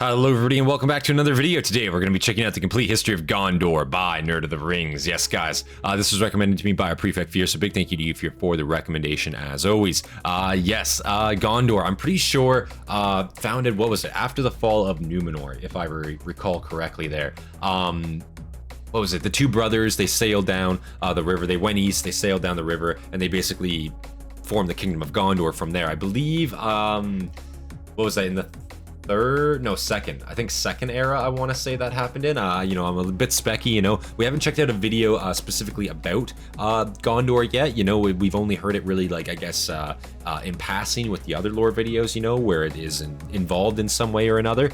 Hello everybody and welcome back to another video. Today we're going to be checking out the complete history of Gondor by Nerd of the Rings. Yes guys, this was recommended to me by Prefect Fyr, so big thank you to you for the recommendation as always. Gondor, I'm pretty sure founded, what was it, after the fall of Numenor, if I recall correctly there. What was it, the two brothers, they sailed down the river, they went east, they sailed down the river, and they basically formed the Kingdom of Gondor from there. I believe, what was that, in the second, I think second era, I want to say that happened in. I'm a bit specky, we haven't checked out a video specifically about Gondor yet. We've only heard it really, like, I guess, in passing with the other lore videos, where it is involved in some way or another,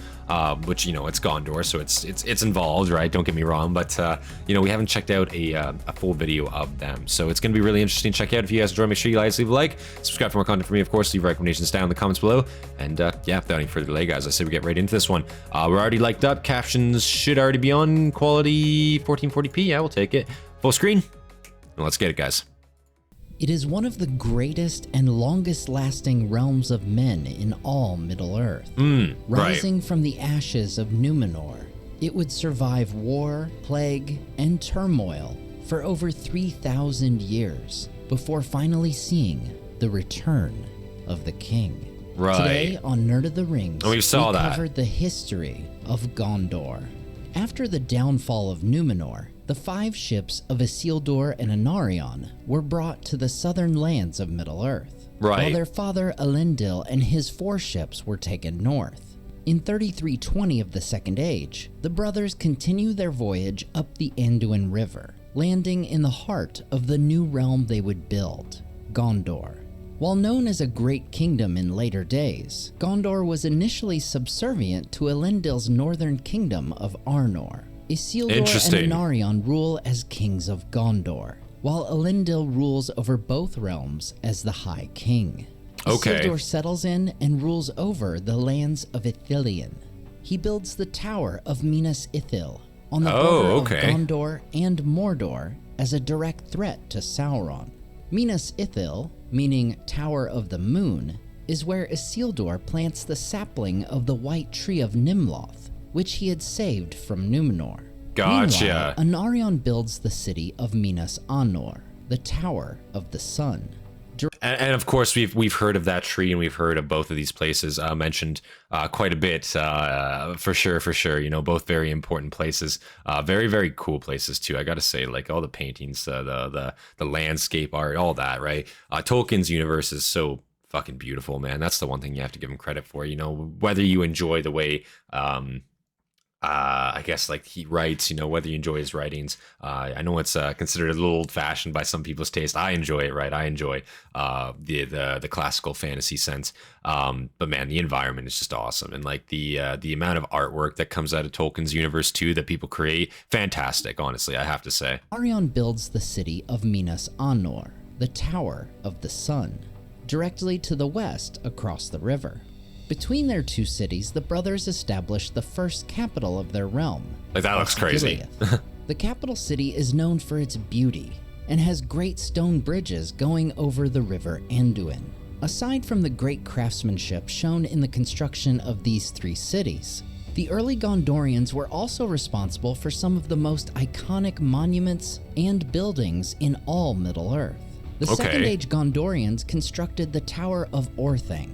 which, it's Gondor, so it's involved, right? Don't get me wrong, but, we haven't checked out a full video of them, so it's going to be really interesting to check out. If you guys enjoy, make sure you guys leave a like, subscribe for more content from me, of course, leave recommendations down in the comments below, and without any further delay, guys, I say we get right into this one. We're already liked up, captions should already be on, quality 1440p, yeah, we'll take it, full screen, and let's get it, guys. It is one of the greatest and longest lasting realms of men in all Middle-earth. Rising from the ashes of Numenor, it would survive war, plague, and turmoil for over 3,000 years before finally seeing the return of the king. Right. Today on Nerd of the Rings, we covered the history of Gondor. After the downfall of Numenor, the 5 ships of Isildur and Anarion were brought to the southern lands of Middle-earth, while their father Elendil and his 4 ships were taken north. In 3320 of the Second Age, the brothers continue their voyage up the Anduin River, landing in the heart of the new realm they would build, Gondor. While known as a great kingdom in later days, Gondor was initially subservient to Elendil's northern kingdom of Arnor. Isildur and Anarion rule as kings of Gondor, while Elendil rules over both realms as the High King. Isildur settles in and rules over the lands of Ithilien. He builds the Tower of Minas Ithil on the border of Gondor and Mordor as a direct threat to Sauron. Minas Ithil, meaning Tower of the Moon, is where Isildur plants the sapling of the White Tree of Nimloth, which he had saved from Numenor. Gotcha. Meanwhile, Anarion builds the city of Minas Anor, the Tower of the Sun. And of course, we've heard of that tree, and we've heard of both of these places mentioned quite a bit, for sure. Both very important places, very, very cool places too. I gotta say, like all the paintings, the landscape art, all that, right? Tolkien's universe is so fucking beautiful, man. That's the one thing you have to give him credit for. Whether you enjoy the way, I guess, like, he writes, whether you enjoy his writings. I know it's considered a little old-fashioned by some people's taste. I enjoy it, right? I enjoy the classical fantasy sense. But man, the environment is just awesome, and like the amount of artwork that comes out of Tolkien's universe too that people create, fantastic. Honestly, I have to say. Anarion builds the city of Minas Anor, the Tower of the Sun, directly to the west across the river. Between their 2 cities, the brothers established the first capital of their realm. Like, that looks crazy. The capital city is known for its beauty and has great stone bridges going over the river Anduin. Aside from the great craftsmanship shown in the construction of these 3 cities, the early Gondorians were also responsible for some of the most iconic monuments and buildings in all Middle-earth. The Second Age Gondorians constructed the Tower of Orthanc,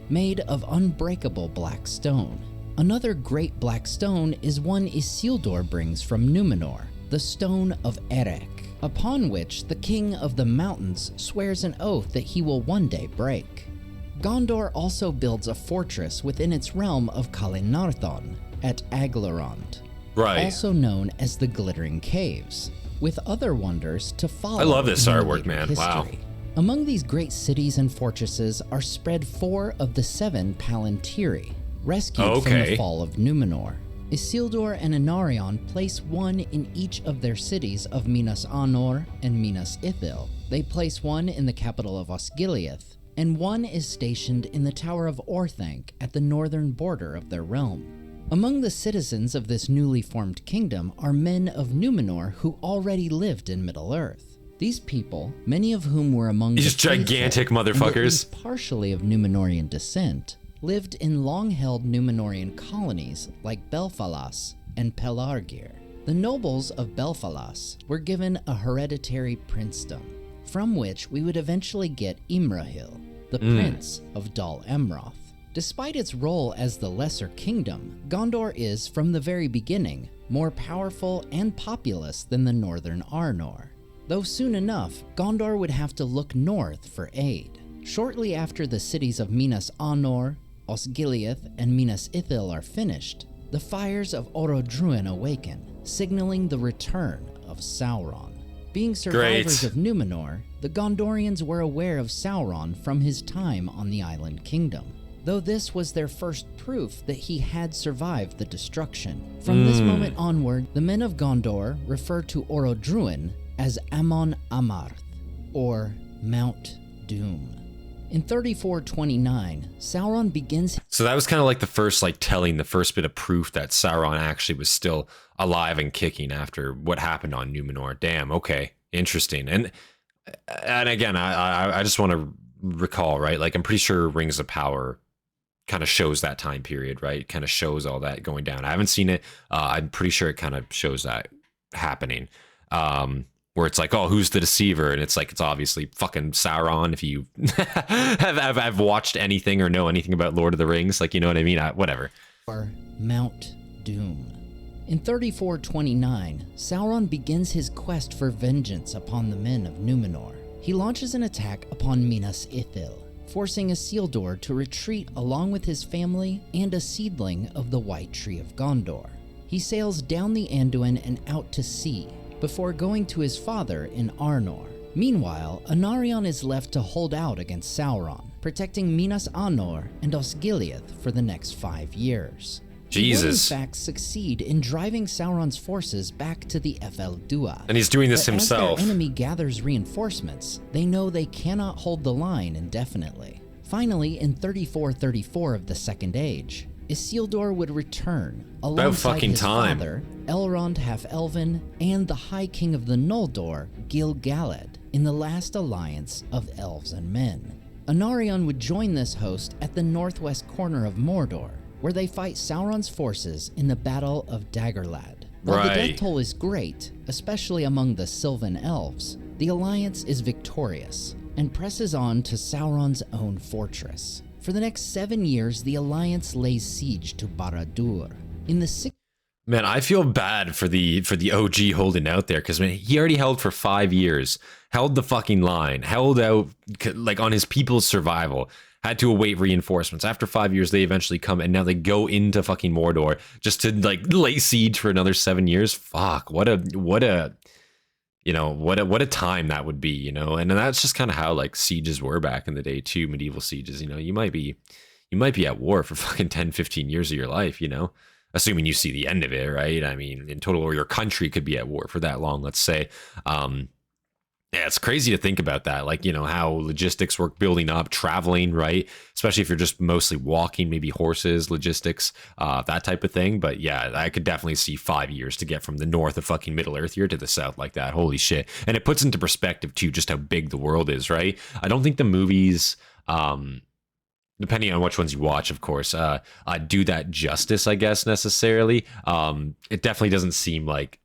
made of unbreakable black stone. Another great black stone is one Isildur brings from Numenor, the Stone of Erech, upon which the King of the Mountains swears an oath that he will one day break. Gondor also builds a fortress within its realm of Calinarthon at Aglarond, also known as the Glittering Caves, with other wonders to follow. I love this artwork, man. Wow. Among these great cities and fortresses are spread 4 of the 7 Palantiri, rescued from the fall of Numenor. Isildur and Anarion place 1 in each of their cities of Minas Anor and Minas Ithil. They place 1 in the capital of Osgiliath, and 1 is stationed in the Tower of Orthanc at the northern border of their realm. Among the citizens of this newly formed kingdom are men of Numenor who already lived in Middle-earth. These people, many of whom were among these gigantic motherfuckers, partially of Numenorian descent, lived in long-held Númenórean colonies like Belfalas and Pelargir. The nobles of Belfalas were given a hereditary princedom, from which we would eventually get Imrahil, the prince of Dol Amroth. Despite its role as the lesser kingdom, Gondor is, from the very beginning, more powerful and populous than the northern Arnor. Though soon enough, Gondor would have to look north for aid. Shortly after the cities of Minas Anor, Osgiliath, and Minas Ithil are finished, the fires of Orodruin awaken, signaling the return of Sauron. Being survivors of Númenor, the Gondorians were aware of Sauron from his time on the Island Kingdom, though this was their first proof that he had survived the destruction. From this moment onward, the men of Gondor refer to Orodruin as Amon Amarth, or Mount Doom. In 3429, Sauron begins... So that was kind of like the first, telling the first bit of proof that Sauron actually was still alive and kicking after what happened on Númenor. Damn, okay, interesting. And again, I just want to recall, right? I'm pretty sure Rings of Power kind of shows that time period, right? Kind of shows all that going down. I haven't seen it. I'm pretty sure it kind of shows that happening. Where it's like, oh, who's the deceiver? And it's it's obviously fucking Sauron. If you have watched anything or know anything about Lord of the Rings, you know what I mean? Whatever. Or Mount Doom. In 3429, Sauron begins his quest for vengeance upon the men of Númenor. He launches an attack upon Minas Ithil, forcing Isildur to retreat along with his family and a seedling of the White Tree of Gondor. He sails down the Anduin and out to sea, before going to his father in Arnor. Meanwhile, Anarion is left to hold out against Sauron, protecting Minas Anor and Osgiliath for the next 5 years. Jesus. He will in fact succeed in driving Sauron's forces back to the Efel Dua. And he's doing this himself. As their enemy gathers reinforcements, they know they cannot hold the line indefinitely. Finally, in 3434 of the Second Age, Isildur would return alongside his father, Elrond Half-Elven, and the High King of the Noldor, Gil-galad, in the last alliance of elves and men. Anarion would join this host at the northwest corner of Mordor, where they fight Sauron's forces in the Battle of Dagorlad. While the death toll is great, especially among the Sylvan elves, the alliance is victorious and presses on to Sauron's own fortress. For the next 7 years, the Alliance lays siege to Barad-dûr. In the Man, I feel bad for the OG holding out there, because he already held for 5 years, held the fucking line, held out on his people's survival, had to await reinforcements. After 5 years, they eventually come, and now they go into fucking Mordor just to lay siege for another 7 years. Fuck, what a time that would be, and that's just kind of how sieges were back in the day too, medieval sieges. You might be at war for fucking 10-15 years of your life, assuming you see the end of it, right? I mean, in total, or your country could be at war for that long, let's say. Yeah, it's crazy to think about that, how logistics work, building up, traveling, right? Especially if you're just mostly walking, maybe horses, logistics, that type of thing. But yeah, I could definitely see 5 years to get from the north of fucking Middle Earth here to the south like that. Holy shit. And it puts into perspective too, just how big the world is, right? I don't think the movies, depending on which ones you watch, of course, do that justice, I guess, necessarily. It definitely doesn't seem like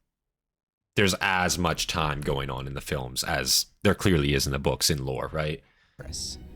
there's as much time going on in the films as there clearly is in the books in lore, right?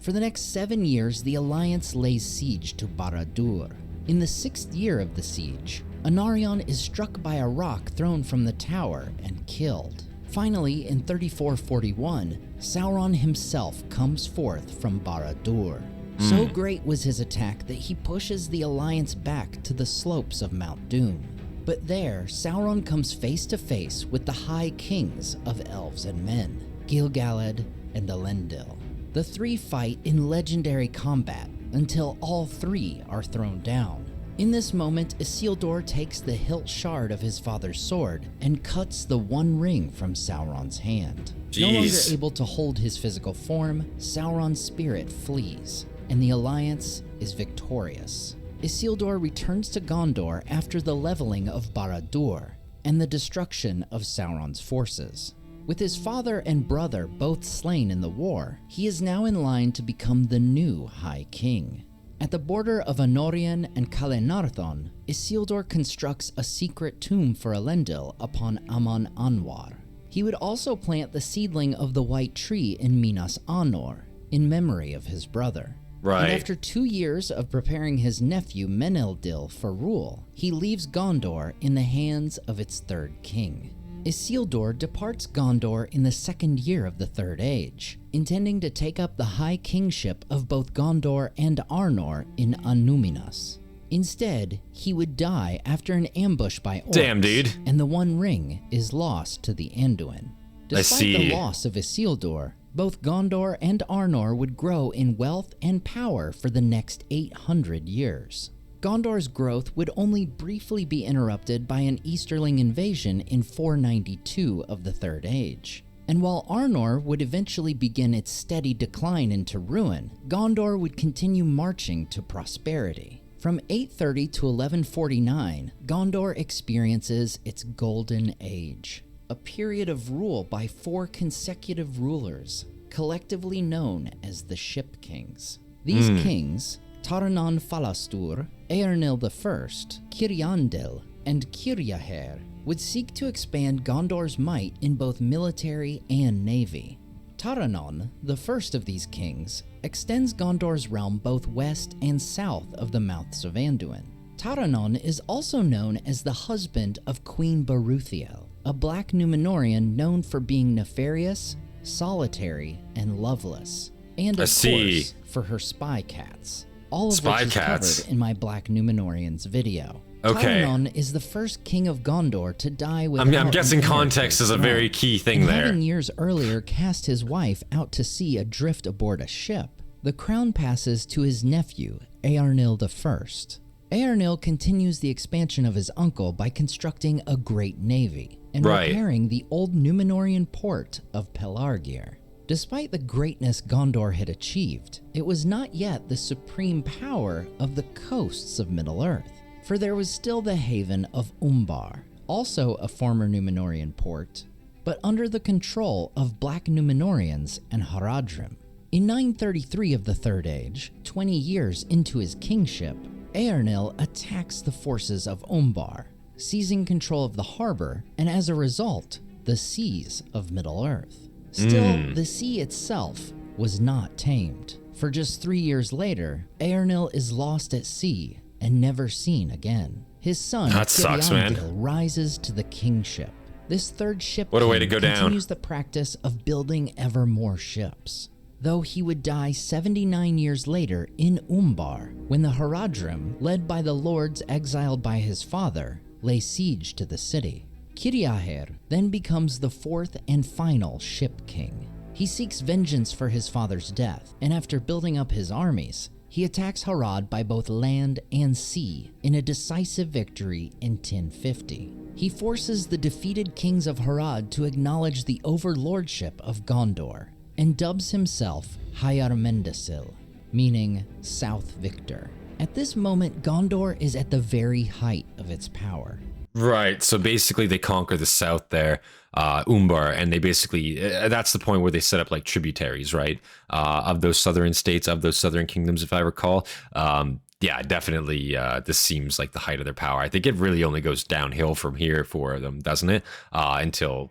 For the next 7 years, the Alliance lays siege to Barad-dûr. In the 6th year of the siege, Anarion is struck by a rock thrown from the tower and killed. Finally, in 3441, Sauron himself comes forth from Barad-dûr. So great was his attack that he pushes the Alliance back to the slopes of Mount Doom. But there, Sauron comes face to face with the High Kings of Elves and Men, Gil-galad and Elendil. The three fight in legendary combat until all three are thrown down. In this moment, Isildur takes the hilt shard of his father's sword and cuts the one ring from Sauron's hand. No longer able to hold his physical form, Sauron's spirit flees, and the Alliance is victorious. Isildur returns to Gondor after the leveling of Barad-dûr and the destruction of Sauron's forces. With his father and brother both slain in the war, he is now in line to become the new High King. At the border of Anorion and Calenarthon, Isildur constructs a secret tomb for Elendil upon Amon Anwar. He would also plant the seedling of the White Tree in Minas Anor, in memory of his brother. Right. And after 2 years of preparing his nephew Meneldyl for rule, he leaves Gondor in the hands of its third king. Isildur departs Gondor in the second year of the Third Age, intending to take up the high kingship of both Gondor and Arnor in Annúminas. Instead, he would die after an ambush by orcs. Damn, dude. And the One Ring is lost to the Anduin. Despite the loss of Isildur, both Gondor and Arnor would grow in wealth and power for the next 800 years. Gondor's growth would only briefly be interrupted by an Easterling invasion in 492 of the Third Age. And while Arnor would eventually begin its steady decline into ruin, Gondor would continue marching to prosperity. From 830 to 1149, Gondor experiences its Golden Age, a period of rule by 4 consecutive rulers, collectively known as the Ship Kings. These kings, Taranon Falastur, Eärnil I, Kiriandil, and Kirjaher, would seek to expand Gondor's might in both military and navy. Taranon, the first of these kings, extends Gondor's realm both west and south of the mouths of Anduin. Taranon is also known as the husband of Queen Baruthiel, a black Númenorian known for being nefarious, solitary, and loveless, and of course, for her spy cats. All of which is covered in my Black Númenorians video. Okay. Taranon is the first king of Gondor to die without I'm guessing context is a very key thing there. Having years earlier cast his wife out to sea adrift aboard a ship, the crown passes to his nephew, Eärnil I. Eärnil continues the expansion of his uncle by constructing a great navy and repairing the old Númenorian port of Pelargir. Despite the greatness Gondor had achieved, it was not yet the supreme power of the coasts of Middle-earth, for there was still the haven of Umbar, also a former Númenorian port, but under the control of Black Númenorians and Haradrim. In 933 of the Third Age, 20 years into his kingship, Eärnil attacks the forces of Umbar, seizing control of the harbor and, as a result, the seas of Middle-earth. Still, the sea itself was not tamed, for just 3 years later, Eärnil is lost at sea and never seen again. His son, Kiriandil, rises to the kingship. This third ship continues the practice of building ever more ships, though he would die 79 years later in Umbar, when the Haradrim, led by the lords exiled by his father, lay siege to the city. Kirjaher then becomes the fourth and final ship king. He seeks vengeance for his father's death, and after building up his armies, he attacks Harad by both land and sea in a decisive victory in 1050. He forces the defeated kings of Harad to acknowledge the overlordship of Gondor, and dubs himself Hyarmendasil, meaning South Victor. At this moment, Gondor is at the very height of its power. Right, so basically they conquer the south there, Umbar, and they basically, that's the point where they set up like tributaries, right, of those southern states, of those southern kingdoms, if I recall. Yeah, definitely, this seems like the height of their power. I think it really only goes downhill from here for them, doesn't it? Until,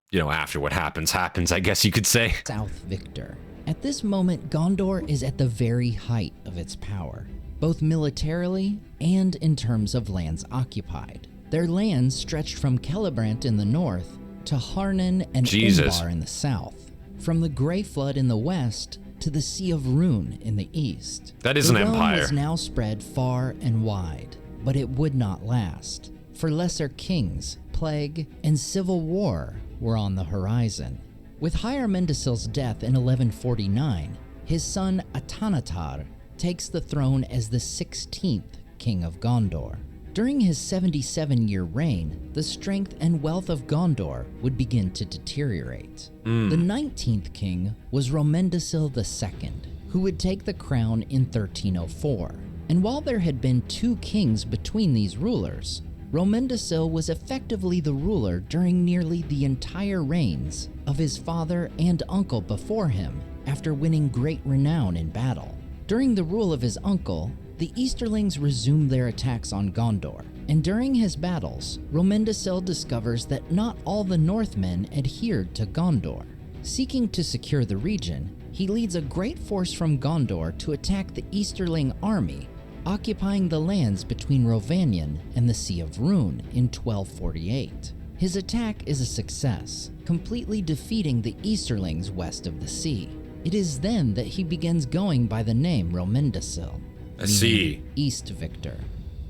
you know, after what happens, I guess you could say. South Victor. At this moment, Gondor is at the very height of its power, both militarily and in terms of lands occupied. Their lands stretched from Celebrant in the north to Harnan and Umbar in the south, from the Grey Flood in the west to the Sea of Rune in the east. That is an empire. The realm was now spread far and wide, but it would not last, for lesser kings, plague, and civil war were on the horizon. With Hyarmendasil's death in 1149, his son Atanatar takes the throne as the 16th king of Gondor. During his 77-year reign, the strength and wealth of Gondor would begin to deteriorate. The 19th king was Romendasil II, who would take the crown in 1304. And while there had been 2 kings between these rulers, Romendasil was effectively the ruler during nearly the entire reigns of his father and uncle before him after winning great renown in battle. During the rule of his uncle, the Easterlings resumed their attacks on Gondor, and during his battles, Romendicil discovers that not all the Northmen adhered to Gondor. Seeking to secure the region, he leads a great force from Gondor to attack the Easterling army, occupying the lands between Rhovanion and the Sea of Rhûn in 1248. His attack is a success, completely defeating the Easterlings west of the sea. It is then that he begins going by the name Romendicil, I see. East Victor.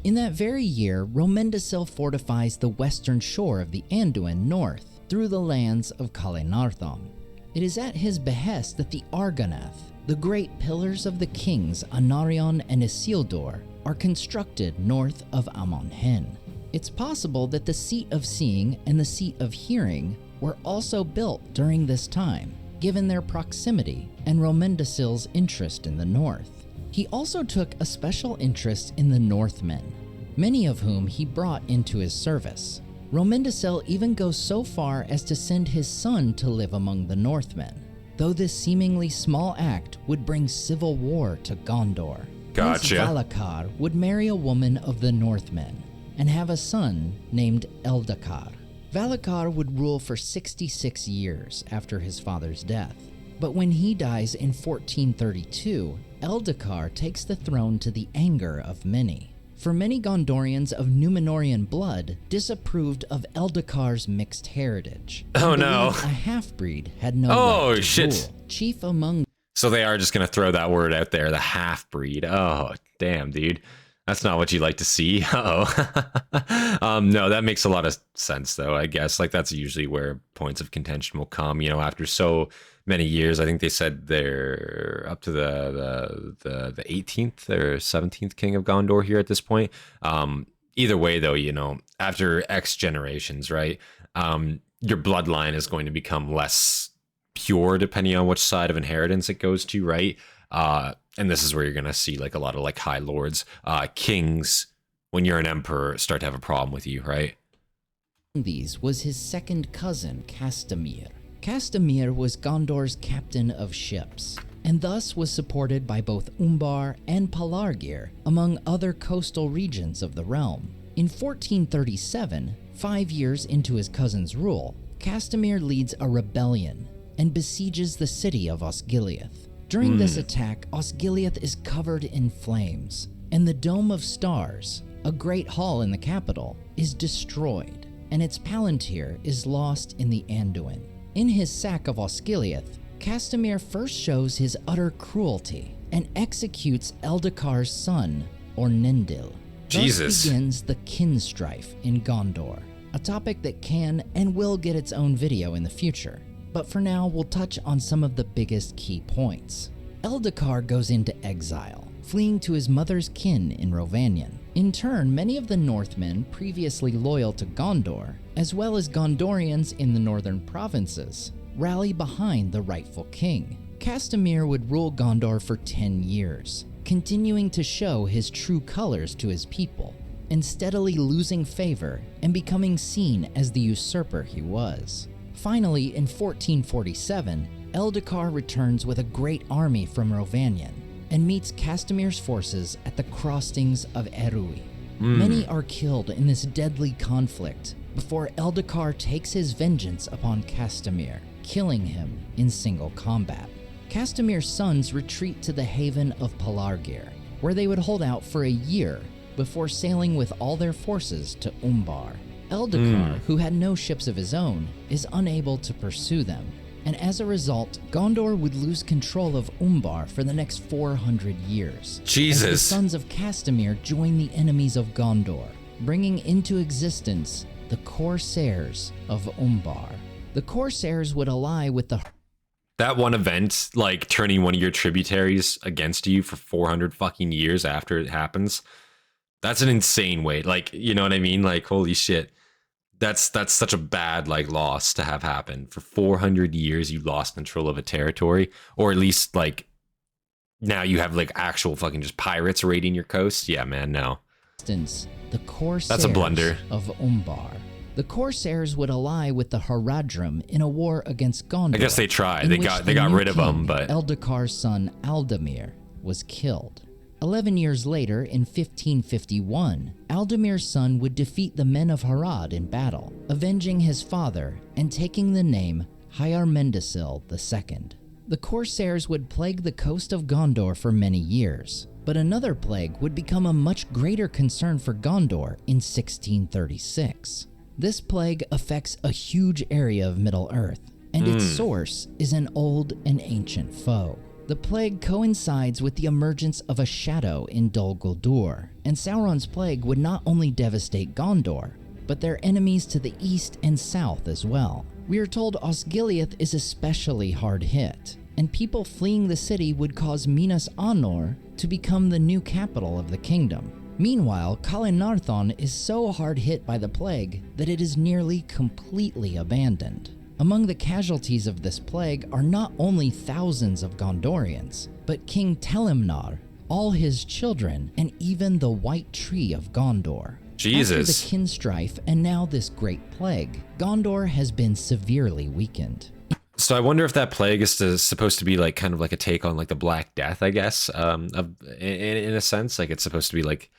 In that very year, Romendicil fortifies the western shore of the Anduin north through the lands of Calenarthon. It is at his behest that the Argonath, the great pillars of the kings Anarion and Isildur, are constructed north of Amon Hen. It's possible that the Seat of Seeing and the Seat of Hearing were also built during this time, given their proximity and Romendicil's interest in the north. He also took a special interest in the Northmen, many of whom he brought into his service. Romendicil even goes so far as to send his son to live among the Northmen, though this seemingly small act would bring civil war to Gondor. Gotcha. Prince Valakar would marry a woman of the Northmen and have a son named Eldakar. Valakar would rule for 66 years after his father's death, but when he dies in 1432, Eldakar takes the throne to the anger of many. For many Gondorians of Númenórean blood disapproved of Eldakar's mixed heritage. Oh no. A half-breed had no Oh right to shit. rule. Chief among So they are just gonna throw that word out there, the half-breed. Oh, damn, dude. That's not what you like to see. Uh-oh. No, that makes a lot of sense, though, I guess. Like, that's usually where points of contention will come, you know, after so many years. I think they said they're up to the 18th or 17th king of Gondor here at this point. Either way, though, you know, after X generations, right, your bloodline is going to become less pure depending on which side of inheritance it goes to, right? And this is where you're going to see like a lot of like high lords, kings, when you're an emperor, start to have a problem with you, right? these was his second cousin, Castamir. Castamir was Gondor's captain of ships, and thus was supported by both Umbar and Pelargir, among other coastal regions of the realm. In 1437, 5 years into his cousin's rule, Castamir leads a rebellion and besieges the city of Osgiliath. During this attack, Osgiliath is covered in flames, and the Dome of Stars, a great hall in the capital, is destroyed, and its palantir is lost in the Anduin. In his sack of Osgiliath, Castamir first shows his utter cruelty and executes Eldakar's son, Ornendil. Jesus. Thus begins the kin strife in Gondor, a topic that can and will get its own video in the future. But for now, we'll touch on some of the biggest key points. Eldakar goes into exile, fleeing to his mother's kin in Rhovanion. In turn, many of the Northmen previously loyal to Gondor, as well as Gondorians in the northern provinces, rally behind the rightful king. Castamir would rule Gondor for 10 years, continuing to show his true colors to his people, and steadily losing favor and becoming seen as the usurper he was. Finally, in 1447, Eldakar returns with a great army from Rhovanion and meets Castamir's forces at the crossings of Erui. Many are killed in this deadly conflict before Eldakar takes his vengeance upon Castamir, killing him in single combat. Castamir's sons retreat to the haven of Pelargir, where they would hold out for a year before sailing with all their forces to Umbar. Eldakar, who had no ships of his own, is unable to pursue them, and as a result, Gondor would lose control of Umbar for the next 400 years. Jesus. As the sons of Castamir join the enemies of Gondor, bringing into existence the Corsairs of Umbar. The Corsairs would ally with the... That one event, like turning one of your tributaries against you for 400 fucking years after it happens, that's an insane way. Like, you know what I mean? Like, holy shit. That's such a bad like loss to have happen. For 400 years you lost control of a territory, or at least like now you have like actual fucking just pirates raiding your coast. Yeah, man, no. The Corsairs That's a blunder. of Umbar. The Corsairs would ally with the Haradrim in a war against Gondor. I guess they tried. in They which got the got new rid of them, king, but Eldakar's son Aldamir was killed. 11 years later, in 1551, Aldemir's son would defeat the men of Harad in battle, avenging his father and taking the name Hyarmendasil II. The Corsairs would plague the coast of Gondor for many years, but another plague would become a much greater concern for Gondor in 1636. This plague affects a huge area of Middle-earth, and its source is an old and ancient foe. The plague coincides with the emergence of a shadow in Dol Guldur, and Sauron's plague would not only devastate Gondor, but their enemies to the east and south as well. We are told Osgiliath is especially hard hit, and people fleeing the city would cause Minas Anor to become the new capital of the kingdom. Meanwhile, Calenarthon is so hard hit by the plague that it is nearly completely abandoned. Among the casualties of this plague are not only thousands of Gondorians, but King Telimnar, all his children, and even the White Tree of Gondor. Jesus. After the kin strife and now this great plague, Gondor has been severely weakened. So I wonder if that plague is supposed to be like kind of like a take on like the Black Death, I guess, in a sense. Like it's supposed to be like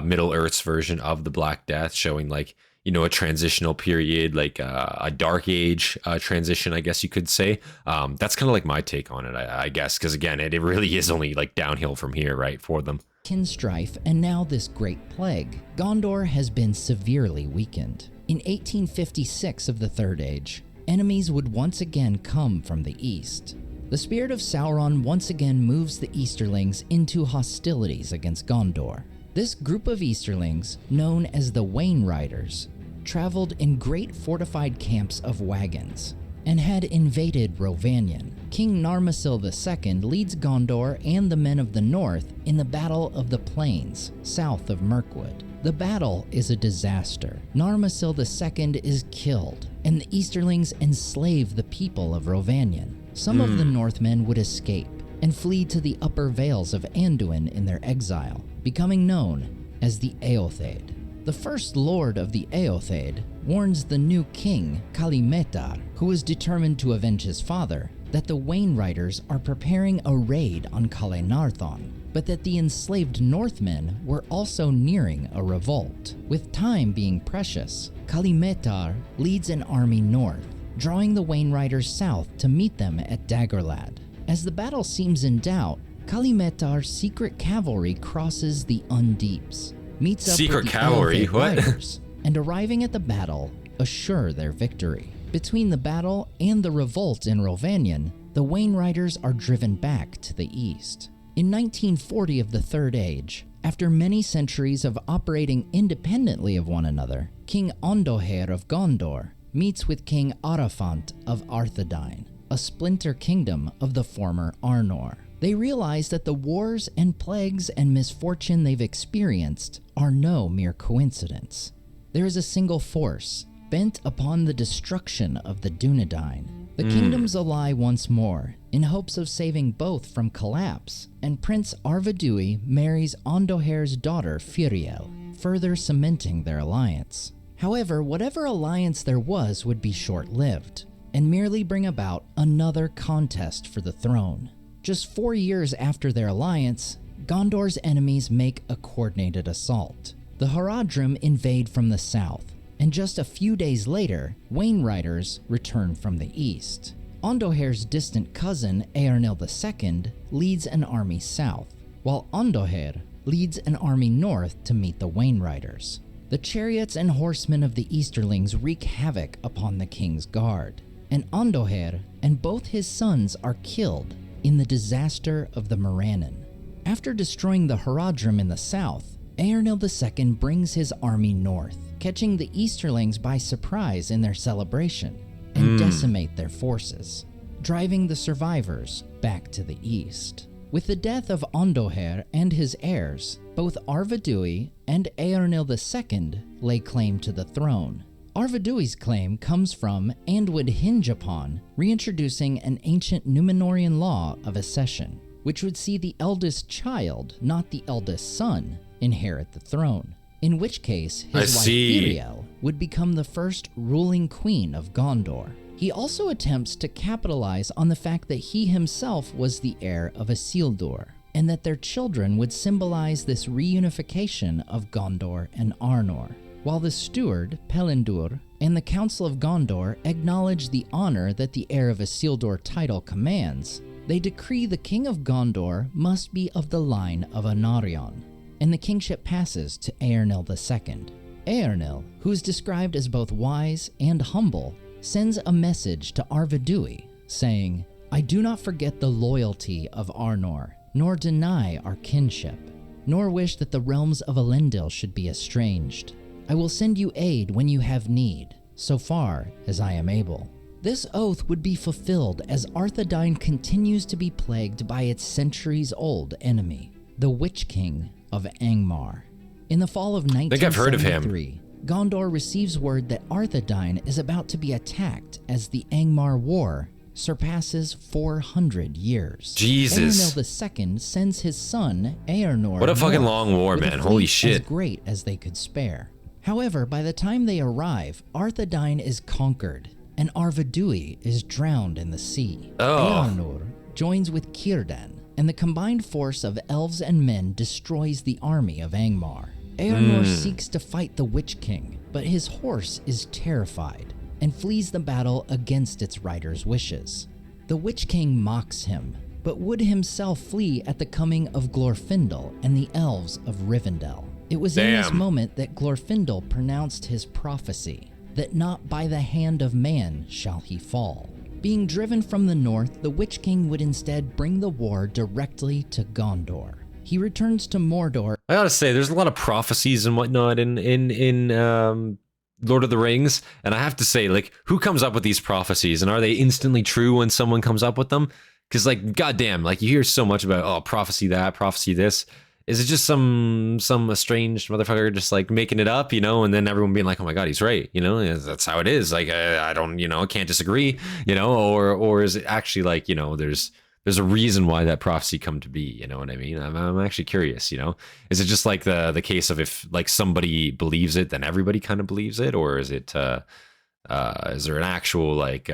Middle Earth's version of the Black Death, showing like, you know, a transitional period, like a dark age transition, I guess you could say. That's kind of like my take on it, I guess, because again, it really is only like downhill from here, right, for them. Kin strife and now this great plague, Gondor has been severely weakened. In 1856 of the Third Age, enemies would once again come from the east. The spirit of Sauron once again moves the Easterlings into hostilities against Gondor. This group of Easterlings, known as the Wainriders, traveled in great fortified camps of wagons and had invaded Rhovanion. King Narmacil II leads Gondor and the men of the north in the Battle of the Plains, south of Mirkwood. The battle is a disaster. Narmacil II is killed, and the Easterlings enslave the people of Rhovanion. Some of the Northmen would escape and flee to the upper vales of Anduin in their exile, becoming known as the Eotheid. The first lord of the Eotheid warns the new king, Kalimetar, who is determined to avenge his father, that the Wainriders are preparing a raid on Calenarthon, but that the enslaved Northmen were also nearing a revolt. With time being precious, Kalimetar leads an army north, drawing the Wainriders south to meet them at Dagorlad. As the battle seems in doubt, Kalimetar's secret cavalry crosses the Undeeps, meets up with the Eotheid riders, and arriving at the battle, assure their victory. Between the battle and the revolt in Rhovanion, the Wainriders are driven back to the east. In 1940 of the Third Age, after many centuries of operating independently of one another, King Ondoher of Gondor meets with King Arafant of Arthedain, a splinter kingdom of the former Arnor. They realize that the wars and plagues and misfortune they've experienced are no mere coincidence. There is a single force, bent upon the destruction of the Dunedain. The kingdoms ally once more, in hopes of saving both from collapse, and Prince Arvedui marries Ondoher's daughter Firiel, further cementing their alliance. However, whatever alliance there was would be short-lived, and merely bring about another contest for the throne. Just 4 years after their alliance, Gondor's enemies make a coordinated assault. The Haradrim invade from the south, and just a few days later, Wainriders return from the east. Ondoher's distant cousin, Eärnil II, leads an army south, while Ondoher leads an army north to meet the Wainriders. The chariots and horsemen of the Easterlings wreak havoc upon the king's guard, and Ondoher and both his sons are killed in the disaster of the Morannon. After destroying the Haradrim in the south, Eärnil II brings his army north, catching the Easterlings by surprise in their celebration, and decimate their forces, driving the survivors back to the east. With the death of Ondoher and his heirs, both Arvedui and Eärnil II lay claim to the throne. Arvedui's claim comes from, and would hinge upon, reintroducing an ancient Númenorian law of accession, which would see the eldest child, not the eldest son, inherit the throne, in which case his wife Firiel would become the first ruling queen of Gondor. He also attempts to capitalize on the fact that he himself was the heir of Isildur, and that their children would symbolize this reunification of Gondor and Arnor. While the steward, Pelindur, and the Council of Gondor acknowledge the honor that the heir of Isildur title commands, they decree the King of Gondor must be of the line of Anarion, and the kingship passes to Eärnil II. Eärnil, who is described as both wise and humble, sends a message to Arvedui, saying, "I do not forget the loyalty of Arnor, nor deny our kinship, nor wish that the realms of Elendil should be estranged. I will send you aid when you have need, so far as I am able." This oath would be fulfilled as Arthedain continues to be plagued by its centuries-old enemy, the Witch King of Angmar. In the fall of 1973, think I've heard of him. Gondor receives word that Arthedain is about to be attacked as the Angmar War surpasses 400 years. Jesus. Eärnil II sends his son, Eärnor. What a fucking north long war, with a man. fleet Holy as shit. great as they could spare. However, by the time they arrive, Arthedain is conquered, and Arvedui is drowned in the sea. Oh. Eärnur joins with Círdan, and the combined force of elves and men destroys the army of Angmar. Eärnur seeks to fight the Witch King, but his horse is terrified and flees the battle against its rider's wishes. The Witch King mocks him, but would himself flee at the coming of Glorfindel and the elves of Rivendell. It was in this moment that Glorfindel pronounced his prophecy, that not by the hand of man shall he fall. Being driven from the north, the Witch King would instead bring the war directly to Gondor. He returns to Mordor. I gotta say, there's a lot of prophecies and whatnot in Lord of the Rings, and I have to say, like, who comes up with these prophecies, and are they instantly true when someone comes up with them? Because, like, goddamn, like, you hear so much about, oh, prophecy that, prophecy this. Is it just some estranged motherfucker just like making it up, you know, and then everyone being like, oh my God, he's right, you know, that's how it is. Like, I don't, you know, can't disagree, you know, or is it actually like, you know, there's a reason why that prophecy come to be, you know what I mean? I'm actually curious, you know, is it just like the case of if like somebody believes it, then everybody kind of believes it, or is it, is there an actual like,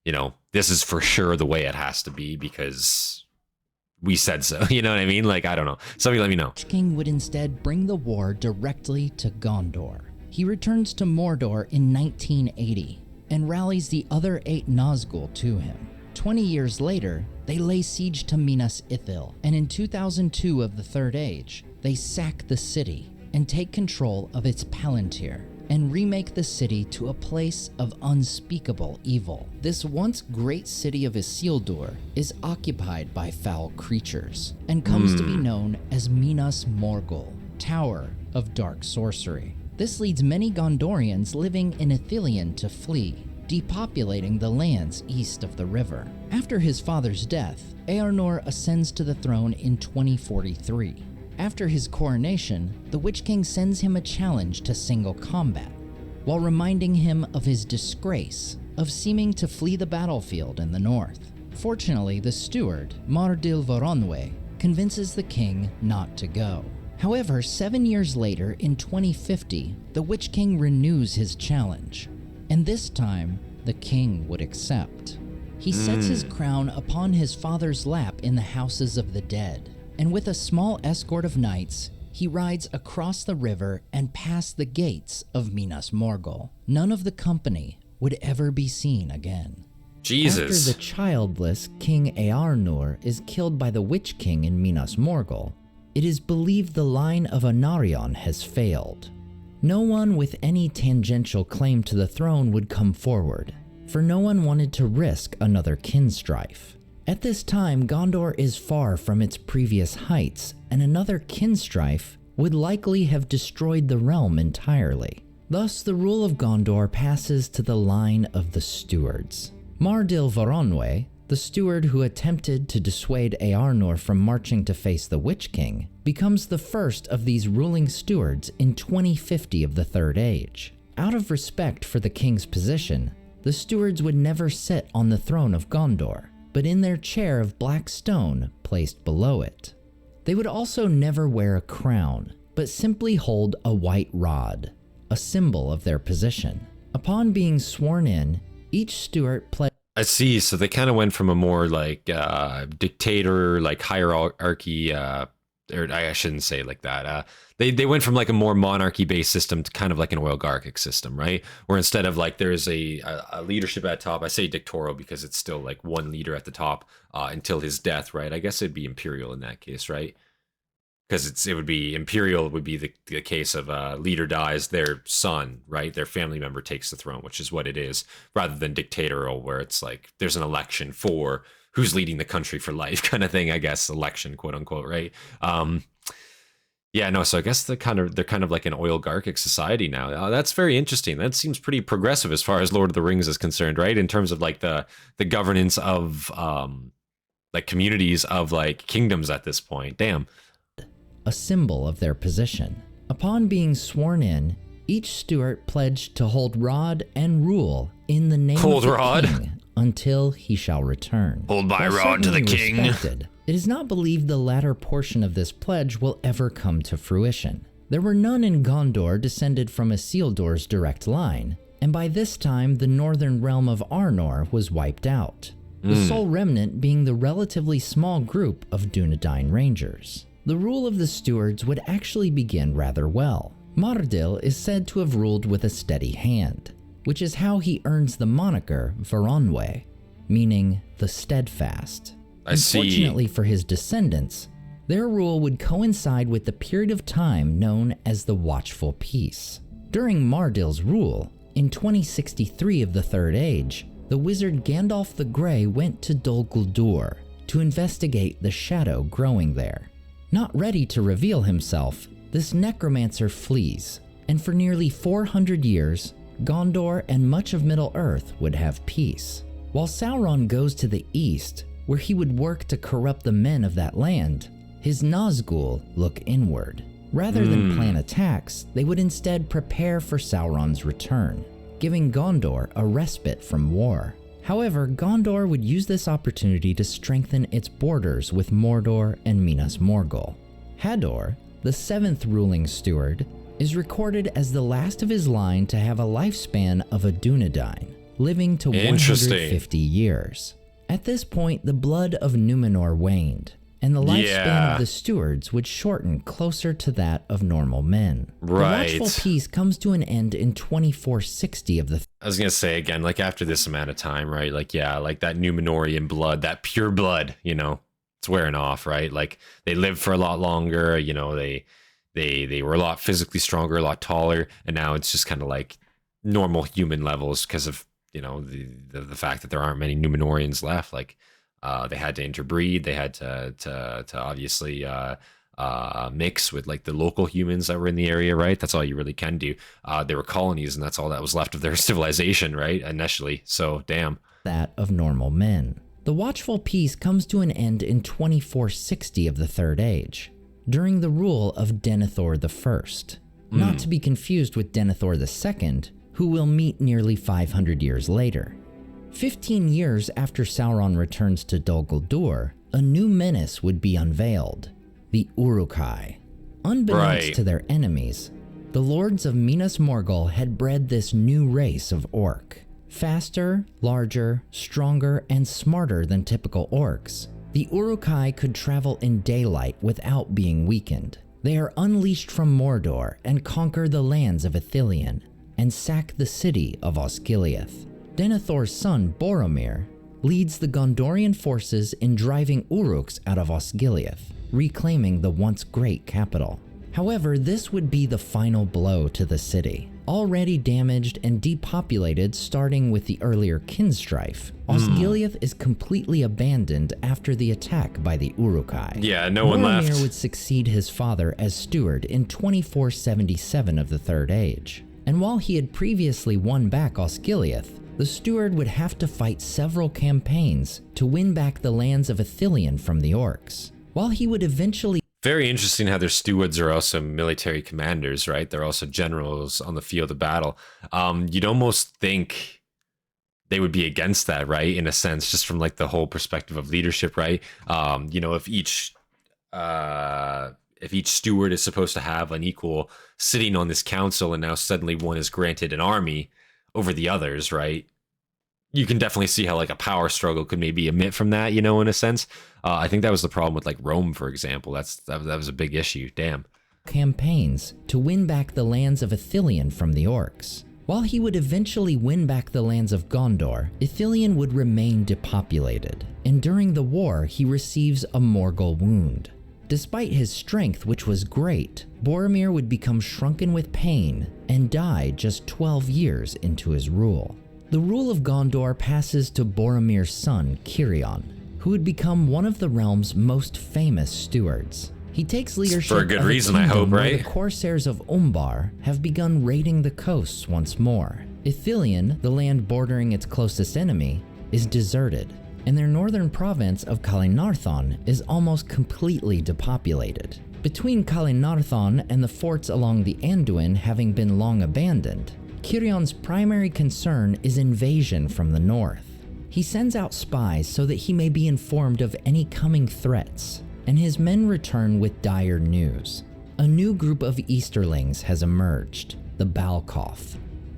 you know, this is for sure the way it has to be because we said so, you know what I mean? Like, I don't know. Somebody let me know. The King would instead bring the war directly to Gondor. He returns to Mordor in 1980 and rallies the other 8 Nazgul to him. 20 years later, they lay siege to Minas Ithil, and in 2002 of the Third Age, they sack the city and take control of its Palantir and remake the city to a place of unspeakable evil. This once great city of Isildur is occupied by foul creatures and comes to be known as Minas Morgul, Tower of Dark Sorcery. This leads many Gondorians living in Ithilien to flee, depopulating the lands east of the river. After his father's death, Eärnur ascends to the throne in 2043. After his coronation, the Witch King sends him a challenge to single combat, while reminding him of his disgrace of seeming to flee the battlefield in the north. Fortunately, the steward, Mardil Voronwe, convinces the king not to go. However, 7 years later, in 2050, the Witch King renews his challenge, and this time, the king would accept. He sets his crown upon his father's lap in the Houses of the Dead, and with a small escort of knights, he rides across the river and past the gates of Minas Morgul. None of the company would ever be seen again. Jesus. After the childless King Eärnur is killed by the Witch King in Minas Morgul, it is believed the line of Anarion has failed. No one with any tangential claim to the throne would come forward, for no one wanted to risk another kin strife. At this time, Gondor is far from its previous heights, and another kin strife would likely have destroyed the realm entirely. Thus, the rule of Gondor passes to the line of the stewards. Mardil Voronwe, the steward who attempted to dissuade Eärnur from marching to face the Witch King, becomes the first of these ruling stewards in 2050 of the Third Age. Out of respect for the king's position, the stewards would never sit on the throne of Gondor, but in their chair of black stone placed below it. They would also never wear a crown, but simply hold a white rod, a symbol of their position. Upon being sworn in, each steward pledged I see. So they kind of went from a more like dictator, like hierarchy, or I shouldn't say it like that. They went from like a more monarchy based system to kind of like an oligarchic system, right? Where instead of like there's a leadership at top, I say dictatorial because it's still like one leader at the top until his death, right? I guess it'd be imperial in that case, right? Because it would be imperial would be the case of leader dies, their son, right, their family member takes the throne, which is what it is, rather than dictatorial where it's like there's an election for who's leading the country for life kind of thing, I guess, election, quote unquote, right? Yeah, no, so I guess they're kind of like an oligarchic society now. That's very interesting. That seems pretty progressive as far as Lord of the Rings is concerned, right? In terms of like the governance of like communities of like kingdoms at this point. Damn. A symbol of their position. Upon being sworn in, each Stewart pledged to hold rod and rule in the name of the king until he shall return. Hold my rod to the king. Respected, it is not believed the latter portion of this pledge will ever come to fruition. There were none in Gondor descended from Isildur's direct line, and by this time the northern realm of Arnor was wiped out, the sole remnant being the relatively small group of Dunedain Rangers. The rule of the stewards would actually begin rather well. Mardil is said to have ruled with a steady hand, which is how he earns the moniker Varonwe, meaning the steadfast. Unfortunately for his descendants, their rule would coincide with the period of time known as the Watchful Peace. During Mardil's rule, in 2063 of the Third Age, the wizard Gandalf the Grey went to Dol Guldur to investigate the shadow growing there. Not ready to reveal himself, this necromancer flees, and for nearly 400 years, Gondor and much of Middle-earth would have peace. While Sauron goes to the east, where he would work to corrupt the men of that land, his Nazgul look inward. Rather than plan attacks, they would instead prepare for Sauron's return, giving Gondor a respite from war. However, Gondor would use this opportunity to strengthen its borders with Mordor and Minas Morgul. Hador, the seventh ruling steward, is recorded as the last of his line to have a lifespan of a Dunedain, living to 150 years. At this point, the blood of Numenor waned, and the lifespan of the stewards would shorten closer to that of normal men. Right. The Watchful Peace comes to an end in 2460 of the... I was going to say again, like after this amount of time, right? Like, yeah, like that Numenorian blood, that pure blood, you know, it's wearing off, right? Like they lived for a lot longer, you know, they were a lot physically stronger, a lot taller, and now it's just kind of like normal human levels because of, you know, the fact that there aren't many Numenorians left. Like, they had to interbreed. They had to obviously mix with like the local humans that were in the area, right? That's all you really can do. They were colonies, and that's all that was left of their civilization, right? Initially, so damn. That of normal men. The Watchful Peace comes to an end in 2460 of the Third Age, during the rule of Denethor I, not to be confused with Denethor II, who we'll meet nearly 500 years later. 15 years after Sauron returns to Dol Guldur, a new menace would be unveiled, the Uruk-hai. Unbeknownst to their enemies, the lords of Minas Morgul had bred this new race of orc. Faster, larger, stronger, and smarter than typical orcs, the Uruk-hai could travel in daylight without being weakened. They are unleashed from Mordor and conquer the lands of Ithilien, and sack the city of Osgiliath. Denethor's son, Boromir, leads the Gondorian forces in driving Uruks out of Osgiliath, reclaiming the once great capital. However, this would be the final blow to the city. Already damaged and depopulated starting with the earlier kin strife, Osgiliath is completely abandoned after the attack by the Uruk-hai. Yeah, no one left. Boromir would succeed his father as steward in 2477 of the Third Age. And while he had previously won back Osgiliath, the steward would have to fight several campaigns to win back the lands of Ithilien from the orcs. While he would eventually... Very interesting how their stewards are also military commanders, right? They're also generals on the field of battle. You'd almost think they would be against that, right? In a sense, just from like the whole perspective of leadership, right? You know, if each steward is supposed to have an equal sitting on this council, and now suddenly one is granted an army over the others, right? you can definitely see how like a power struggle could maybe emit from that, you know, in a sense. I think that was the problem with like Rome, for example. That was a big issue. Damn. Campaigns to win back the lands of Ithilien from the orcs. While he would eventually win back the lands of Gondor, Ithilien would remain depopulated, and during the war he receives a Morgul wound. Despite his strength, which was great, Boromir would become shrunken with pain and die just 12 years into his rule. The rule of Gondor passes to Boromir's son, Cirion, who would become one of the realm's most famous stewards. He takes leadership for a good of reason, a I hope, kingdom where right? The corsairs of Umbar have begun raiding the coasts once more. Ithilien, the land bordering its closest enemy, is deserted, and their northern province of Calinarthon is almost completely depopulated. Between Calinarthon and the forts along the Anduin having been long abandoned, Cirion's primary concern is invasion from the north. He sends out spies so that he may be informed of any coming threats, and his men return with dire news. A new group of Easterlings has emerged, the Balcoth.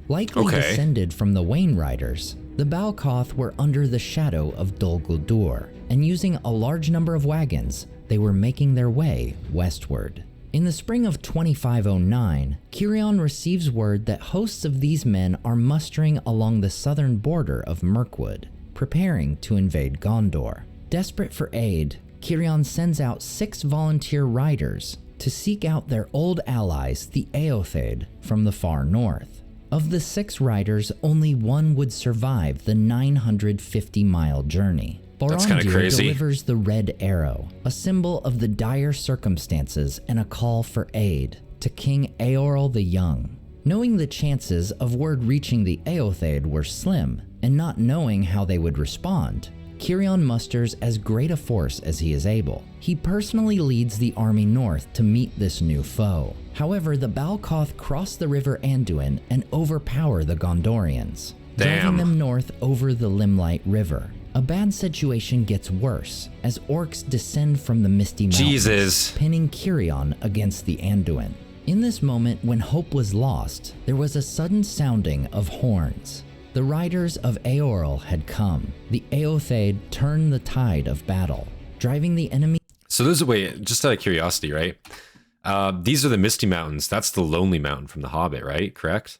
Likely descended from the Wainriders, the Balcoth were under the shadow of Dol Guldur, and using a large number of wagons, they were making their way westward. In the spring of 2509, Cirion receives word that hosts of these men are mustering along the southern border of Mirkwood, preparing to invade Gondor. Desperate for aid, Cirion sends out 6 volunteer riders to seek out their old allies, the Eotheid, from the far north. Of the 6 riders, only one would survive the 950-mile journey. That's kind of Boromir crazy. delivers the Red Arrow, a symbol of the dire circumstances and a call for aid, to King Eorl the Young. Knowing the chances of word reaching the Eotheid were slim, and not knowing how they would respond, Cirion musters as great a force as he is able. He personally leads the army north to meet this new foe. However, the Balcoth cross the river Anduin and overpower the Gondorians, driving them north over the Limelight River. A bad situation gets worse as orcs descend from the Misty Mountains, pinning Cirion against the Anduin. In this moment, when hope was lost, there was a sudden sounding of horns. The riders of Eorl had come. The Eotheid turned the tide of battle, driving the enemy. So those are, wait, just out of curiosity, right? These are the Misty Mountains. That's the Lonely Mountain from the Hobbit, right? Correct?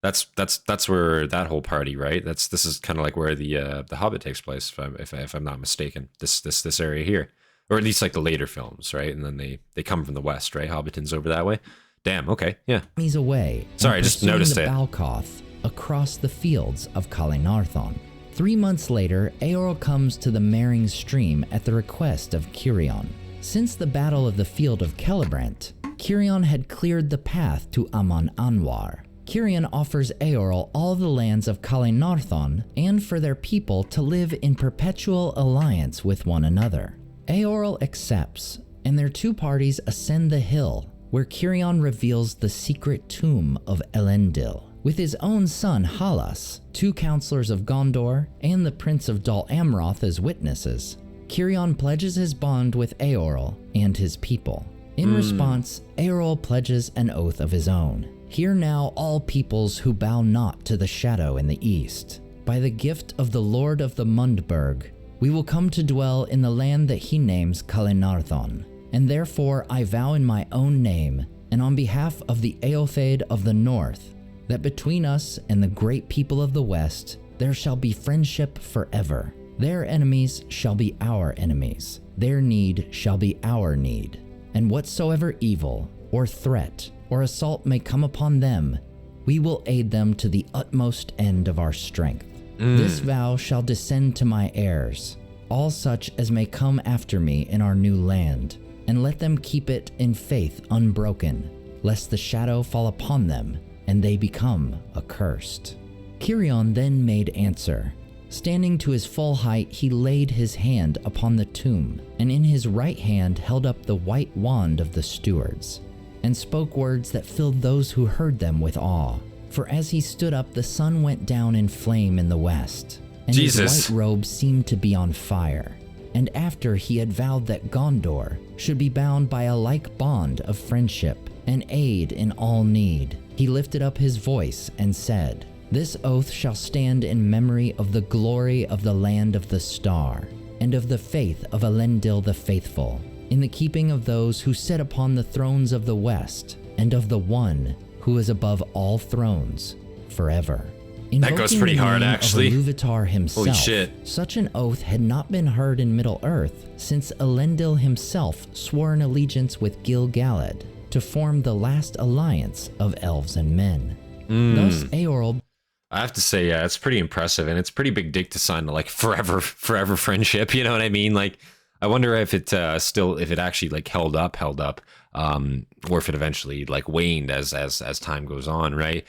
That's where that whole party, right? This is kind of like where the Hobbit takes place, if I'm not mistaken. This area here, or at least like the later films, right? And then they come from the west, right? Hobbiton's over that way. Damn. Okay. Yeah. He's away. Sorry, I just noticed it. Balcoth across the fields of Calinarthon. 3 months later, Eorl comes to the Mering stream at the request of Cirion. Since the Battle of the Field of Celebrant, Cirion had cleared the path to Amon Anwar. Cirion offers Eorl all the lands of Calinarthon and for their people to live in perpetual alliance with one another. Eorl accepts, and their 2 parties ascend the hill, where Cirion reveals the secret tomb of Elendil. With his own son Halas, 2 counselors of Gondor, and the Prince of Dol Amroth as witnesses, Cirion pledges his bond with Eorl and his people. In response, Eorl pledges an oath of his own. Hear now, all peoples who bow not to the shadow in the east. By the gift of the Lord of the Mundburg, we will come to dwell in the land that he names Calinarthon. And therefore I vow in my own name, and on behalf of the Eotheid of the north, that between us and the great people of the west, there shall be friendship forever. Their enemies shall be our enemies. Their need shall be our need. And whatsoever evil, or threat, or assault may come upon them, we will aid them to the utmost end of our strength. This vow shall descend to my heirs, all such as may come after me in our new land, and let them keep it in faith unbroken, lest the shadow fall upon them, and they become accursed. Cirion then made answer. Standing to his full height, he laid his hand upon the tomb, and in his right hand held up the white wand of the stewards, and spoke words that filled those who heard them with awe. For as he stood up, the sun went down in flame in the west, and his white robe seemed to be on fire. And after he had vowed that Gondor should be bound by a like bond of friendship and aid in all need, he lifted up his voice and said, This oath shall stand in memory of the glory of the land of the star, and of the faith of Elendil the faithful, in the keeping of those who sit upon the thrones of the west, and of the one who is above all thrones, forever. That goes pretty hard, actually. LOTR himself, holy shit. Such an oath had not been heard in Middle-earth since Elendil himself swore an allegiance with Gil-galad to form the last alliance of elves and men. Thus, Eorl... I have to say, yeah, it's pretty impressive, and it's pretty big dick to sign like forever friendship. You know what I mean? Like, I wonder if it if it actually like held up, or if it eventually like waned as time goes on, right?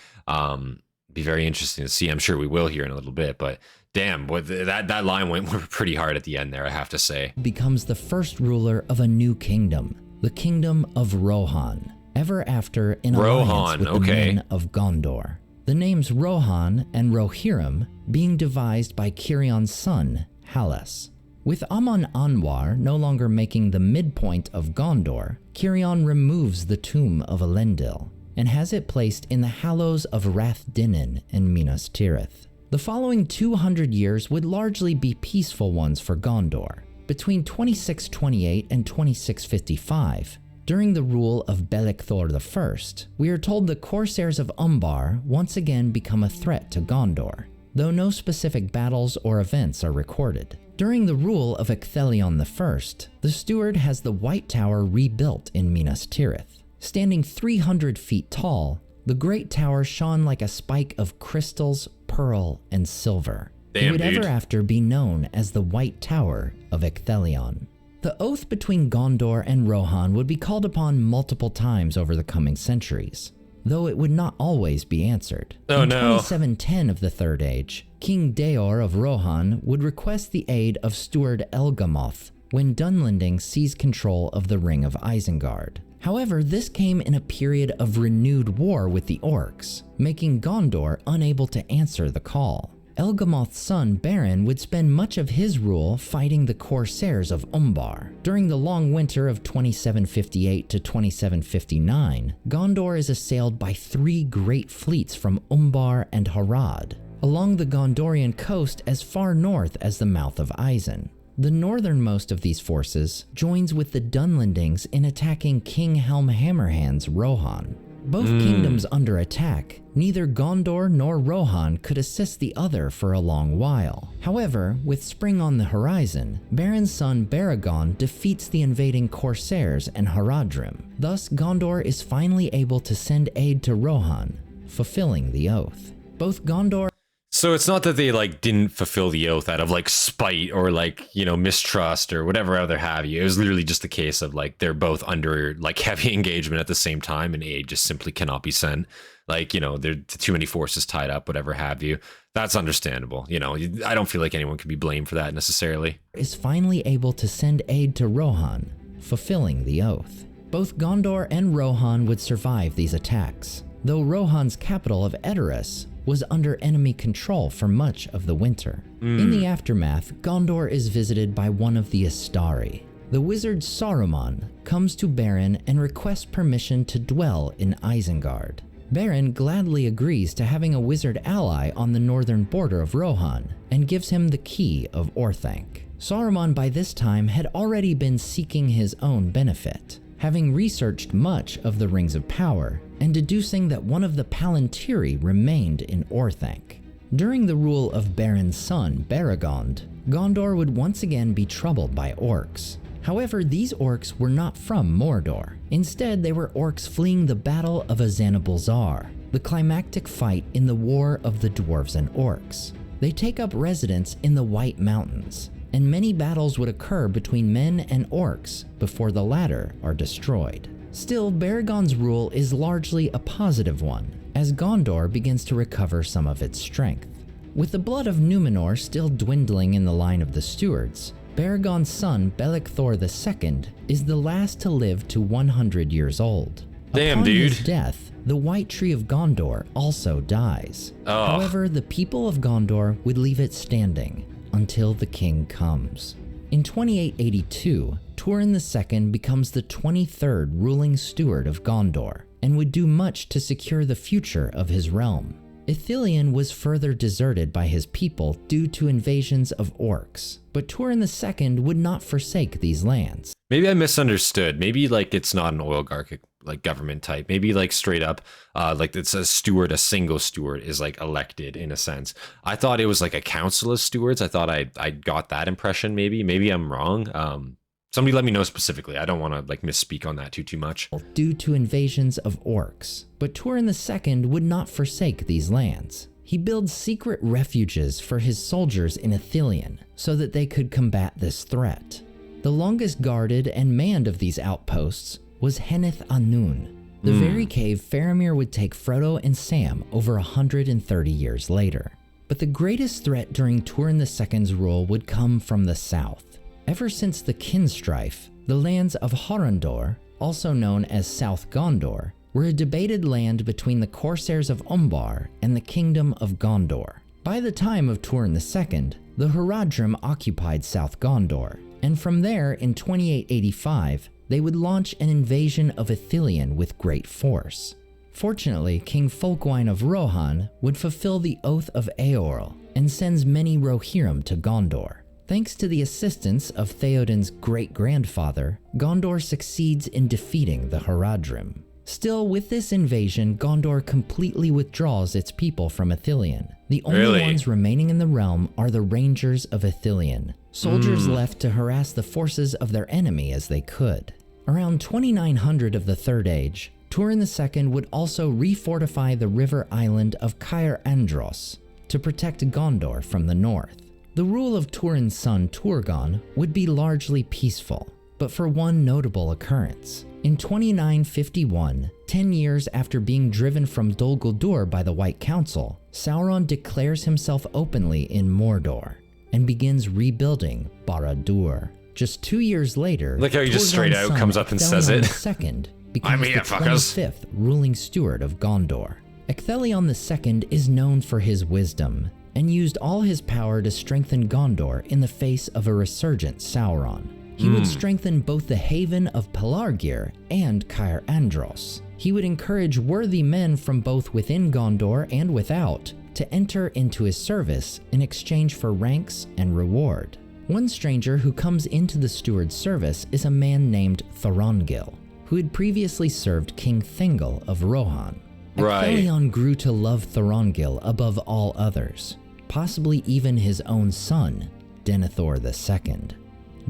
Be very interesting to see. I'm sure we will here in a little bit, but damn, that line went pretty hard at the end there, I have to say. Becomes the first ruler of a new kingdom, the Kingdom of Rohan, ever after in alliance with the men of Gondor. The names Rohan and Rohirrim being devised by Kirion's son, Halas. With Amon Anwar no longer making the midpoint of Gondor, Kirion removes the tomb of Elendil and has it placed in the hallows of Rath Dinin in Minas Tirith. The following 200 years would largely be peaceful ones for Gondor. Between 2628 and 2655, during the rule of Belecthor I, we are told the Corsairs of Umbar once again become a threat to Gondor, though no specific battles or events are recorded. During the rule of Ecthelion I, the Steward has the White Tower rebuilt in Minas Tirith. Standing 300 feet tall, the Great Tower shone like a spike of crystals, pearl, and silver. It would ever after be known as the White Tower of Ecthelion. The oath between Gondor and Rohan would be called upon multiple times over the coming centuries, though it would not always be answered. In 2710 of the Third Age, King Daor of Rohan would request the aid of Steward Elgamoth when Dunlending seized control of the Ring of Isengard. However, this came in a period of renewed war with the orcs, making Gondor unable to answer the call. Elgamoth's son Beren would spend much of his rule fighting the Corsairs of Umbar. During the long winter of 2758 to 2759, Gondor is assailed by 3 great fleets from Umbar and Harad, along the Gondorian coast as far north as the mouth of Isen. The northernmost of these forces joins with the Dunlendings in attacking King Helm Hammerhand's Rohan. Both kingdoms under attack, neither Gondor nor Rohan could assist the other for a long while. However, with spring on the horizon, Beren's son Baragon defeats the invading Corsairs and Haradrim. Thus, Gondor is finally able to send aid to Rohan, fulfilling the oath. Both Gondor... So it's not that they like didn't fulfill the oath out of like spite or like, you know, mistrust or whatever other have you. It was literally just a case of like they're both under like heavy engagement at the same time and aid just simply cannot be sent. Like, you know, there are too many forces tied up, whatever have you. That's understandable. You know, I don't feel like anyone can be blamed for that necessarily. Is finally able to send aid to Rohan, fulfilling the oath. Both Gondor and Rohan would survive these attacks, though Rohan's capital of Edoras was under enemy control for much of the winter. In the aftermath, Gondor is visited by one of the Astari. The wizard Saruman comes to Beren and requests permission to dwell in Isengard. Beren gladly agrees to having a wizard ally on the northern border of Rohan and gives him the key of Orthanc. Saruman by this time had already been seeking his own benefit, having researched much of the Rings of Power and deducing that one of the Palantiri remained in Orthanc. During the rule of Beren's son, Baragond, Gondor would once again be troubled by orcs. However, these orcs were not from Mordor. Instead, they were orcs fleeing the Battle of Azanabalzar, the climactic fight in the War of the Dwarves and Orcs. They take up residence in the White Mountains, and many battles would occur between men and orcs before the latter are destroyed. Still, Baragond's rule is largely a positive one, as Gondor begins to recover some of its strength. With the blood of Numenor still dwindling in the line of the stewards, Baragond's son Belecthor II is the last to live to 100 years old. Upon his death, the White Tree of Gondor also dies. However, the people of Gondor would leave it standing until the king comes. In 2882, Torren II becomes the 23rd ruling steward of Gondor and would do much to secure the future of his realm. Ithilien was further deserted by his people due to invasions of orcs, but Torren II would not forsake these lands. Maybe I misunderstood. Maybe like it's not an oligarchic like government type. Maybe like straight up, like it's a steward, a single steward is like elected in a sense. I thought it was like a council of stewards. I thought I got that impression. Maybe I'm wrong. Somebody let me know specifically. I don't want to like misspeak on that too much. Due to invasions of orcs, but Torren II would not forsake these lands. He builds secret refuges for his soldiers in Ithilien so that they could combat this threat. The longest guarded and manned of these outposts was Henneth Anun, the very cave Faramir would take Frodo and Sam over 130 years later. But the greatest threat during Torren II's rule would come from the south. Ever since the Kin strife, the lands of Horondor, also known as South Gondor, were a debated land between the Corsairs of Umbar and the Kingdom of Gondor. By the time of Torren II, the Haradrim occupied South Gondor, and from there in 2885, they would launch an invasion of Ithilien with great force. Fortunately, King Folkwyne of Rohan would fulfill the Oath of Eorl and sends many Rohirrim to Gondor. Thanks to the assistance of Theoden's great-grandfather, Gondor succeeds in defeating the Haradrim. Still, with this invasion, Gondor completely withdraws its people from Ithilien. The only ones remaining in the realm are the Rangers of Ithilien, soldiers left to harass the forces of their enemy as they could. Around 2900 of the Third Age, Torren II would also refortify the river island of Caer Andros to protect Gondor from the north. The rule of Torren's son Turgon would be largely peaceful, but for one notable occurrence. In 2951, 10 years after being driven from Dol Guldur by the White Council, Sauron declares himself openly in Mordor and begins rebuilding Barad-dûr. Just 2 years later, look how he just straight out comes up and says it. Ecthelion II becomes the 25th ruling steward of Gondor. Ecthelion II is known for his wisdom and used all his power to strengthen Gondor in the face of a resurgent Sauron. He would strengthen both the haven of Pelargir and Caer Andros. He would encourage worthy men from both within Gondor and without to enter into his service in exchange for ranks and reward. One stranger who comes into the steward's service is a man named Thorongil, who had previously served King Thingol of Rohan. Ecthelion grew to love Thorongil above all others, possibly even his own son, Denethor II.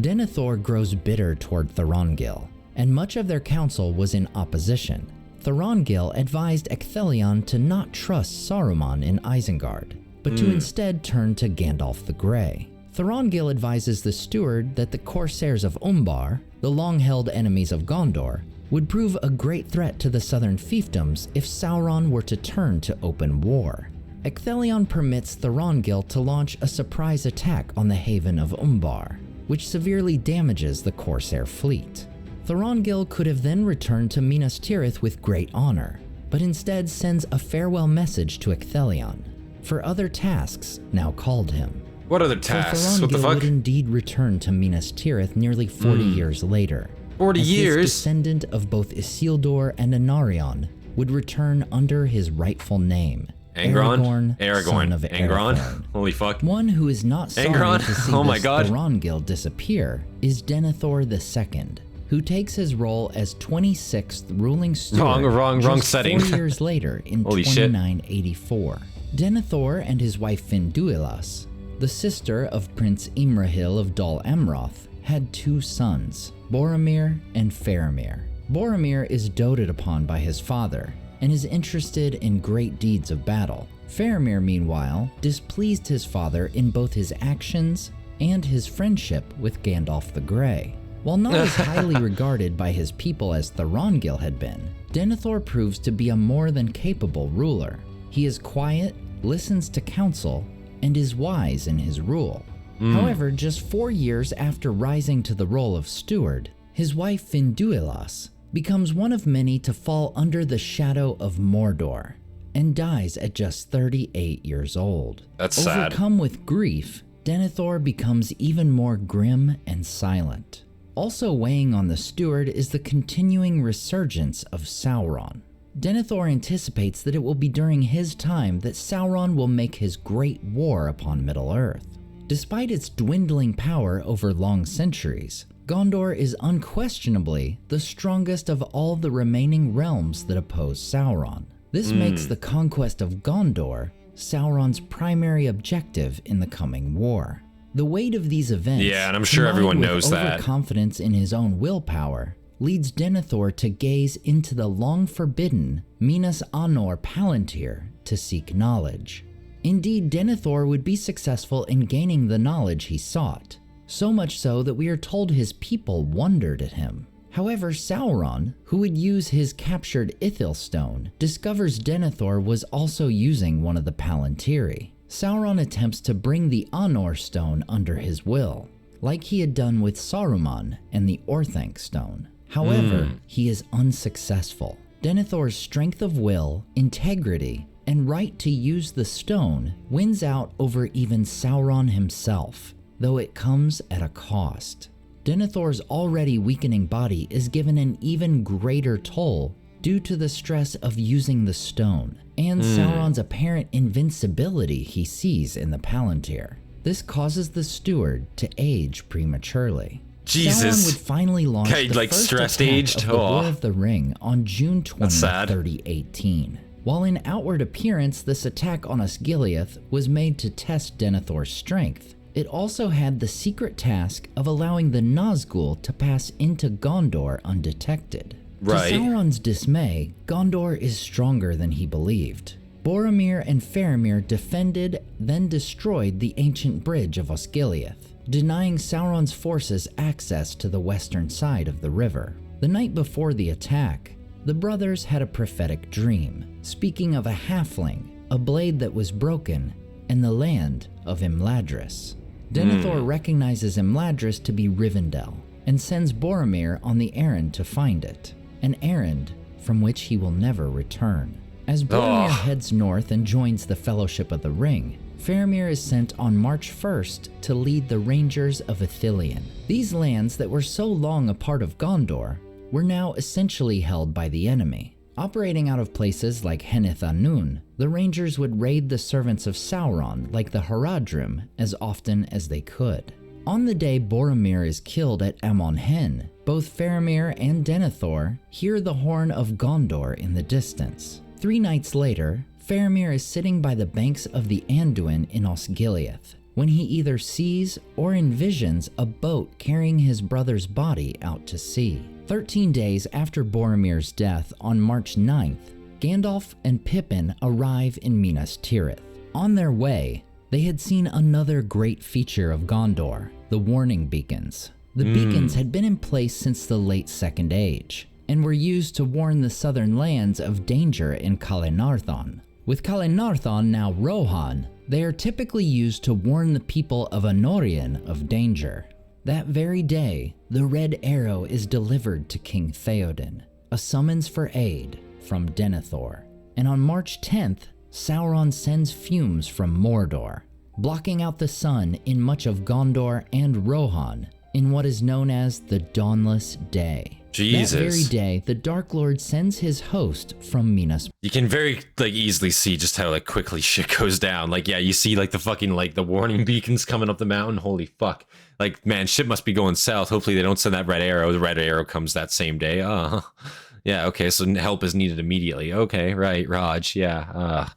Denethor grows bitter toward Thorongil, and much of their council was in opposition. Thorongil advised Ecthelion to not trust Saruman in Isengard, but to instead turn to Gandalf the Grey. Thorongil advises the steward that the Corsairs of Umbar, the long-held enemies of Gondor, would prove a great threat to the southern fiefdoms if Sauron were to turn to open war. Ecthelion permits Thorongil to launch a surprise attack on the haven of Umbar, which severely damages the Corsair fleet. Thorongil could have then returned to Minas Tirith with great honor, but instead sends a farewell message to Ecthelion, for other tasks now called him. What other tasks? So what the fuck? would indeed return to Minas Tirith nearly 40 years later. 40 years? This descendant of both Isildur and Anarion would return under his rightful name. Aragorn, son of Aragorn. Holy fuck. One who is not sorry to see Thorongil disappear is Denethor II, who takes his role as 26th ruling steward wrong setting. 4 years later in 2984. Denethor and his wife Finduilas, the sister of Prince Imrahil of Dol Amroth, had 2 sons, Boromir and Faramir. Boromir is doted upon by his father and is interested in great deeds of battle. Faramir, meanwhile, displeased his father in both his actions and his friendship with Gandalf the Grey. While not as highly regarded by his people as Thorongil had been, Denethor proves to be a more than capable ruler. He is quiet, listens to counsel, and is wise in his rule. However, just 4 years after rising to the role of steward, his wife Finduilas becomes one of many to fall under the shadow of Mordor and dies at just 38 years old. That's sad. Overcome with grief, Denethor becomes even more grim and silent. Also weighing on the steward is the continuing resurgence of Sauron. Denethor anticipates that it will be during his time that Sauron will make his great war upon Middle-earth. Despite its dwindling power over long centuries, Gondor is unquestionably the strongest of all the remaining realms that oppose Sauron. This makes the conquest of Gondor Sauron's primary objective in the coming war. The weight of these events, yeah, and I'm sure everyone knows that, overconfidence in his own willpower, leads Denethor to gaze into the long-forbidden Minas Anor Palantir to seek knowledge. Indeed, Denethor would be successful in gaining the knowledge he sought, so much so that we are told his people wondered at him. However, Sauron, who would use his captured Ithil stone, discovers Denethor was also using one of the Palantiri. Sauron attempts to bring the Anor stone under his will, like he had done with Saruman and the Orthanc stone. However, he is unsuccessful. Denethor's strength of will, integrity, and right to use the stone wins out over even Sauron himself, though it comes at a cost. Denethor's already weakening body is given an even greater toll due to the stress of using the stone, and Sauron's apparent invincibility he sees in the Palantir. This causes the steward to age prematurely. Jesus. Sauron would finally launch the first stressed attack aged? of the War of the Ring on June 20, 3018. While in outward appearance this attack on Osgiliath was made to test Denethor's strength, it also had the secret task of allowing the Nazgul to pass into Gondor undetected. Right. To Sauron's dismay, Gondor is stronger than he believed. Boromir and Faramir defended, then destroyed the ancient bridge of Osgiliath, denying Sauron's forces access to the western side of the river. The night before the attack, the brothers had a prophetic dream, speaking of a halfling, a blade that was broken, and the land of Imladris. Denethor recognizes Imladris to be Rivendell, and sends Boromir on the errand to find it, an errand from which he will never return. As Boromir heads north and joins the Fellowship of the Ring, Faramir is sent on March 1st to lead the Rangers of Ithilien. These lands that were so long a part of Gondor were now essentially held by the enemy. Operating out of places like Heneth Anun, the Rangers would raid the servants of Sauron like the Haradrim as often as they could. On the day Boromir is killed at Amon Hen, both Faramir and Denethor hear the horn of Gondor in the distance. 3 nights later, Faramir is sitting by the banks of the Anduin in Osgiliath, when he either sees or envisions a boat carrying his brother's body out to sea. 13 days after Boromir's death on March 9th, Gandalf and Pippin arrive in Minas Tirith. On their way, they had seen another great feature of Gondor, the warning beacons. The beacons had been in place since the late Second Age, and were used to warn the southern lands of danger in Calenarthon. With Calenarthon now Rohan, they are typically used to warn the people of Anorion of danger. That very day, the Red Arrow is delivered to King Theoden, a summons for aid from Denethor. And on March 10th, Sauron sends fumes from Mordor, blocking out the sun in much of Gondor and Rohan in what is known as the Dawnless Day. Jesus. That very day, the Dark Lord sends his host from Minas. You can very easily see just how quickly shit goes down. You see the fucking the warning beacons coming up the mountain. Holy fuck. Man, shit must be going south. Hopefully they don't send that red arrow. The red arrow comes that same day. Yeah, okay, so help is needed immediately. Okay, right, Raj, yeah.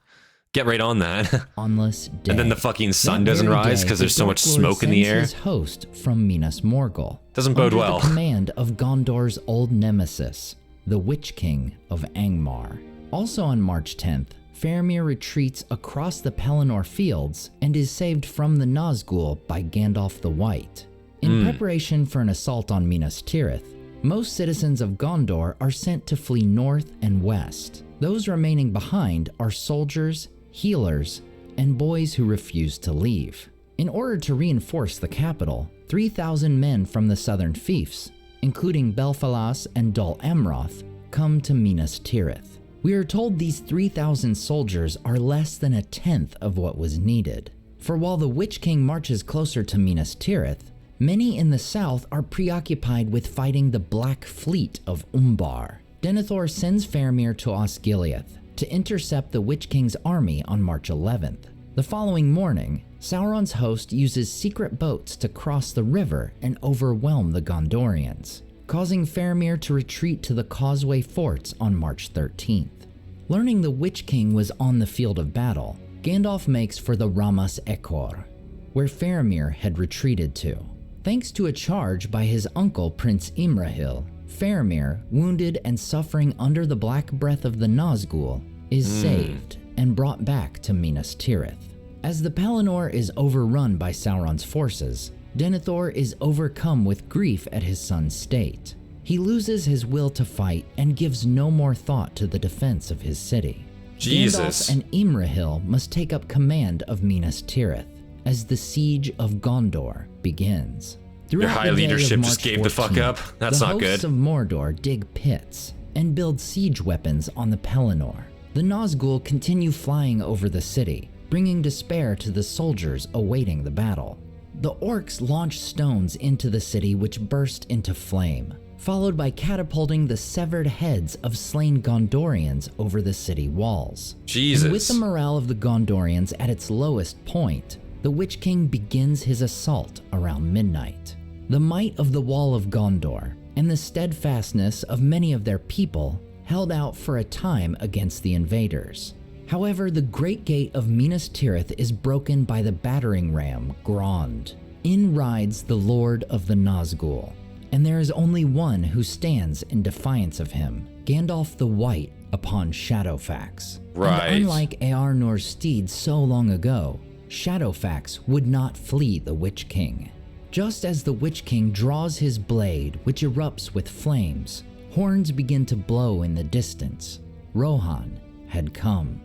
Get right on that. Dawnless day. And then the fucking sun doesn't rise because there's so much smoke in the air. His host from Minas Morgul. Doesn't bode well. Under the command of Gondor's old nemesis, the Witch King of Angmar. Also on March 10th, Faramir retreats across the Pelennor fields and is saved from the Nazgul by Gandalf the White. In preparation for an assault on Minas Tirith, most citizens of Gondor are sent to flee north and west. Those remaining behind are soldiers, healers, and boys who refuse to leave. In order to reinforce the capital, 3,000 men from the southern fiefs, including Belfalas and Dol Amroth, come to Minas Tirith. We are told these 3,000 soldiers are less than a tenth of what was needed. For while the Witch King marches closer to Minas Tirith, many in the south are preoccupied with fighting the Black Fleet of Umbar. Denethor sends Faramir to Osgiliath to intercept the Witch King's army on March 11th. The following morning, Sauron's host uses secret boats to cross the river and overwhelm the Gondorians, causing Faramir to retreat to the Causeway Forts on March 13th. Learning the Witch King was on the field of battle, Gandalf makes for the Ramas Ekor, where Faramir had retreated to. Thanks to a charge by his uncle Prince Imrahil, Faramir, wounded and suffering under the black breath of the Nazgul, is saved and brought back to Minas Tirith. As the Pelennor is overrun by Sauron's forces, Denethor is overcome with grief at his son's state. He loses his will to fight and gives no more thought to the defense of his city. Jesus. Gandalf and Imrahil must take up command of Minas Tirith as the siege of Gondor begins. Your high leadership just gave the fuck up. That's not good. The hosts of Mordor dig pits and build siege weapons on the Pelennor. The Nazgul continue flying over the city, bringing despair to the soldiers awaiting the battle. The orcs launch stones into the city which burst into flame, followed by catapulting the severed heads of slain Gondorians over the city walls. Jesus. And with the morale of the Gondorians at its lowest point, the Witch King begins his assault around midnight. The might of the Wall of Gondor and the steadfastness of many of their people held out for a time against the invaders. However, the Great Gate of Minas Tirith is broken by the battering ram Grond. In rides the Lord of the Nazgul, and there is only one who stands in defiance of him, Gandalf the White upon Shadowfax. Right. And unlike Eärnur's steed so long ago, Shadowfax would not flee the Witch King. Just as the Witch King draws his blade, which erupts with flames, horns begin to blow in the distance. Rohan had come.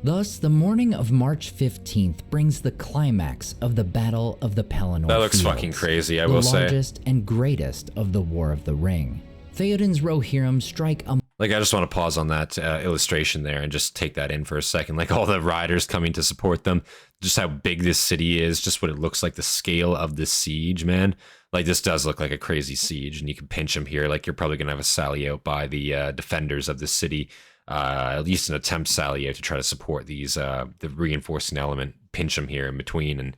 Thus, the morning of March 15th brings the climax of the Battle of the Pelennor That looks Fields, fucking crazy, I will say. The largest and greatest of the War of the Ring. Theoden's Rohirrim strike a... Like, I just want to pause on that illustration there and just take that in for a second. Like, all the riders coming to support them, just how big this city is, just what it looks like, the scale of the siege, man. Like, this does look like a crazy siege, and you can pinch them here. Like, you're probably going to have a sally out by the defenders of the city, at least an attempt sally out to try to support these, the reinforcing element, pinch them here in between. And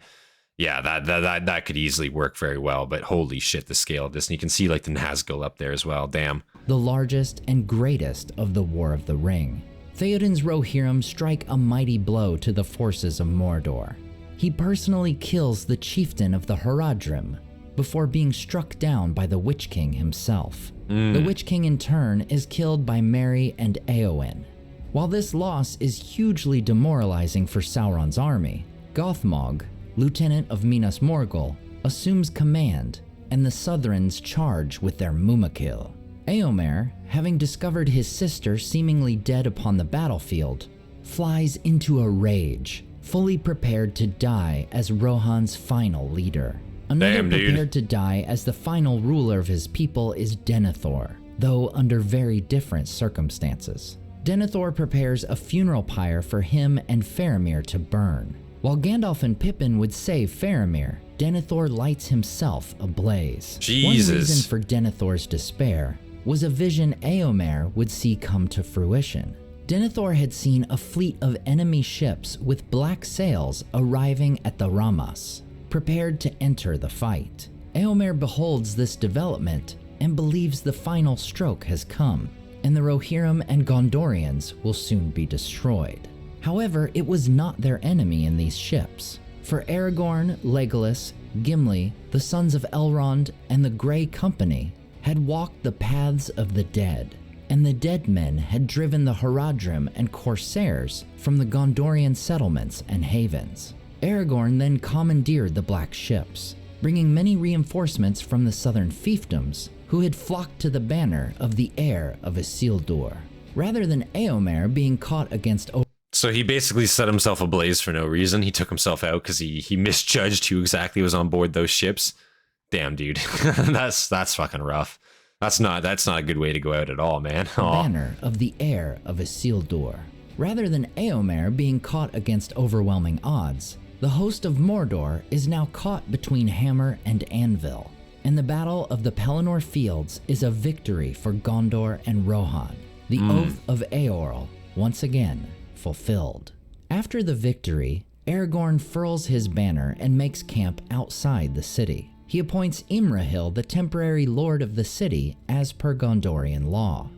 yeah, that could easily work very well, but holy shit, the scale of this. And you can see, like, the Nazgul up there as well, damn. The largest and greatest of the War of the Ring. Theoden's Rohirrim strike a mighty blow to the forces of Mordor. He personally kills the chieftain of the Haradrim before being struck down by the Witch King himself. The Witch King in turn is killed by Merry and Éowyn. While this loss is hugely demoralizing for Sauron's army, Gothmog, lieutenant of Minas Morgul, assumes command, and the Southrons charge with their Mumakil. Éomer, having discovered his sister seemingly dead upon the battlefield, flies into a rage, fully prepared to die as Rohan's final leader. Another prepared to die as the final ruler of his people is Denethor, though under very different circumstances. Denethor prepares a funeral pyre for him and Faramir to burn. While Gandalf and Pippin would save Faramir, Denethor lights himself ablaze. Jesus. One reason for Denethor's despair was a vision Éomer would see come to fruition. Denethor had seen a fleet of enemy ships with black sails arriving at the Ramas, prepared to enter the fight. Éomer beholds this development and believes the final stroke has come, and the Rohirrim and Gondorians will soon be destroyed. However, it was not their enemy in these ships, for Aragorn, Legolas, Gimli, the sons of Elrond, and the Grey Company had walked the paths of the dead, and the dead men had driven the Haradrim and Corsairs from the Gondorian settlements and havens. Aragorn then commandeered the black ships, bringing many reinforcements from the southern fiefdoms who had flocked to the banner of the heir of Isildur, rather than Éomer being caught against... So he basically set himself ablaze for no reason. He took himself out because he misjudged who exactly was on board those ships. Damn, dude. that's fucking rough. That's not a good way to go out at all, man. Banner of the heir of Isildur. Rather than Éomer being caught against overwhelming odds, the host of Mordor is now caught between hammer and anvil, and the Battle of the Pelennor Fields is a victory for Gondor and Rohan. the Oath of Eorl, once again fulfilled. After the victory, Aragorn furls his banner and makes camp outside the city. He appoints Imrahil the temporary lord of the city as per Gondorian law.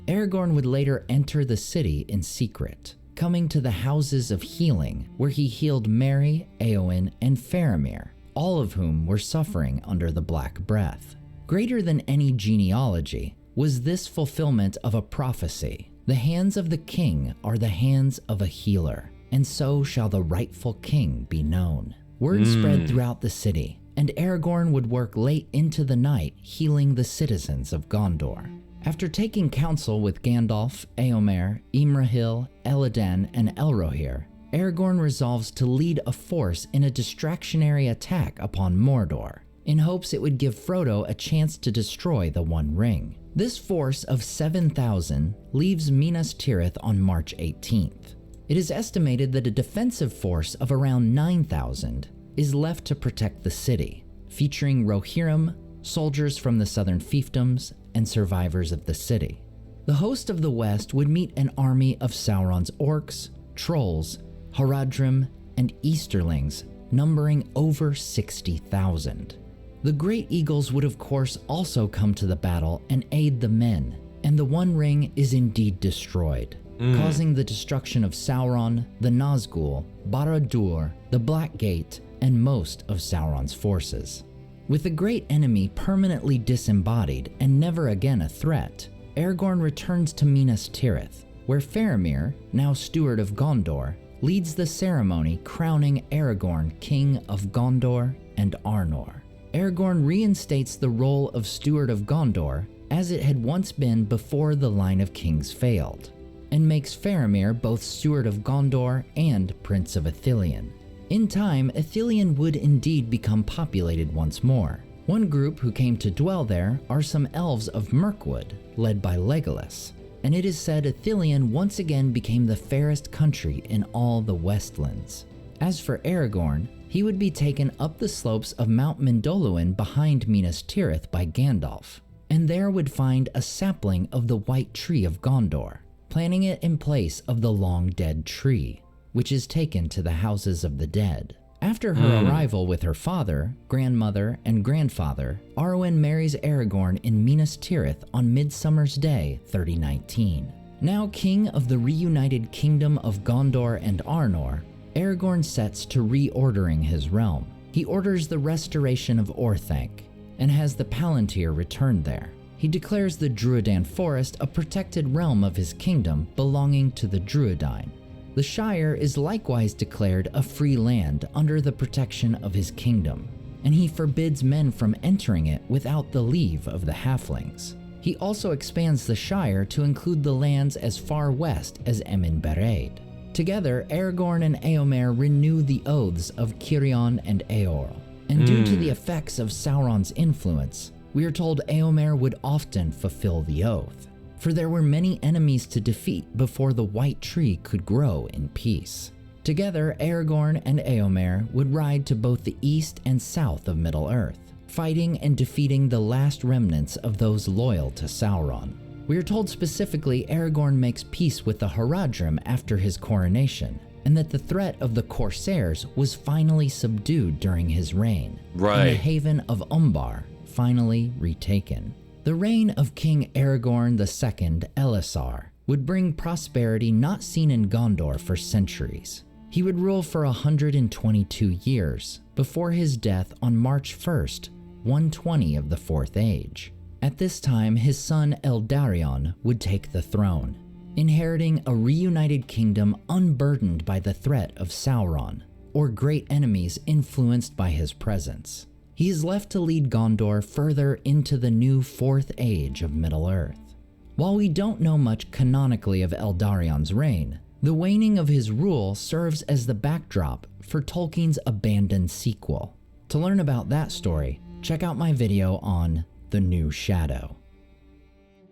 Aragorn would later enter the city in secret, coming to the Houses of Healing, where he healed Merry, Éowyn, and Faramir, all of whom were suffering under the Black Breath. Greater than any genealogy was this fulfillment of a prophecy. The hands of the king are the hands of a healer, and so shall the rightful king be known. Word spread throughout the city, and Aragorn would work late into the night healing the citizens of Gondor. After taking counsel with Gandalf, Éomer, Imrahil, Elladan, and Elrohir, Aragorn resolves to lead a force in a distractionary attack upon Mordor, in hopes it would give Frodo a chance to destroy the One Ring. This force of 7,000 leaves Minas Tirith on March 18th. It is estimated that a defensive force of around 9,000 is left to protect the city, featuring Rohirrim, soldiers from the southern fiefdoms, and survivors of the city. The host of the west would meet an army of Sauron's orcs, trolls, Haradrim, and Easterlings, numbering over 60,000. The Great Eagles would of course also come to the battle and aid the men, and the One Ring is indeed destroyed, causing the destruction of Sauron, the Nazgul, Barad-dûr, the Black Gate, and most of Sauron's forces. With the great enemy permanently disembodied and never again a threat, Aragorn returns to Minas Tirith, where Faramir, now steward of Gondor, leads the ceremony crowning Aragorn King of Gondor and Arnor. Aragorn reinstates the role of steward of Gondor as it had once been before the line of kings failed, and makes Faramir both steward of Gondor and Prince of Ithilien. In time, Ithilien would indeed become populated once more. One group who came to dwell there are some elves of Mirkwood, led by Legolas, and it is said Ithilien once again became the fairest country in all the Westlands. As for Aragorn, he would be taken up the slopes of Mount Mindolluin behind Minas Tirith by Gandalf, and there would find a sapling of the White Tree of Gondor, planting it in place of the long-dead tree, which is taken to the Houses of the Dead. After her arrival with her father, grandmother, and grandfather, Arwen marries Aragorn in Minas Tirith on Midsummer's Day 3019. Now king of the reunited Kingdom of Gondor and Arnor, Aragorn sets to reordering his realm. He orders the restoration of Orthanc, and has the Palantir returned there. He declares the Druidan Forest a protected realm of his kingdom belonging to the Druidine. The Shire is likewise declared a free land under the protection of his kingdom, and he forbids men from entering it without the leave of the halflings. He also expands the Shire to include the lands as far west as Emin Bereid. Together, Aragorn and Éomer renew the oaths of Cirion and Eorl, and due to the effects of Sauron's influence, we are told Éomer would often fulfill the oath, for there were many enemies to defeat before the White Tree could grow in peace. Together, Aragorn and Éomer would ride to both the east and south of Middle-earth, fighting and defeating the last remnants of those loyal to Sauron. We are told specifically Aragorn makes peace with the Haradrim after his coronation, and that the threat of the Corsairs was finally subdued during his reign, and the haven of Umbar finally retaken. The reign of King Aragorn II Elessar would bring prosperity not seen in Gondor for centuries. He would rule for 122 years, before his death on March 1st, 120 of the Fourth Age. At this time, his son Eldarion would take the throne, inheriting a reunited kingdom unburdened by the threat of Sauron, or great enemies influenced by his presence. He is left to lead Gondor further into the new Fourth Age of Middle-earth. While we don't know much canonically of Eldarion's reign, the waning of his rule serves as the backdrop for Tolkien's abandoned sequel. To learn about that story, check out my video on The New Shadow.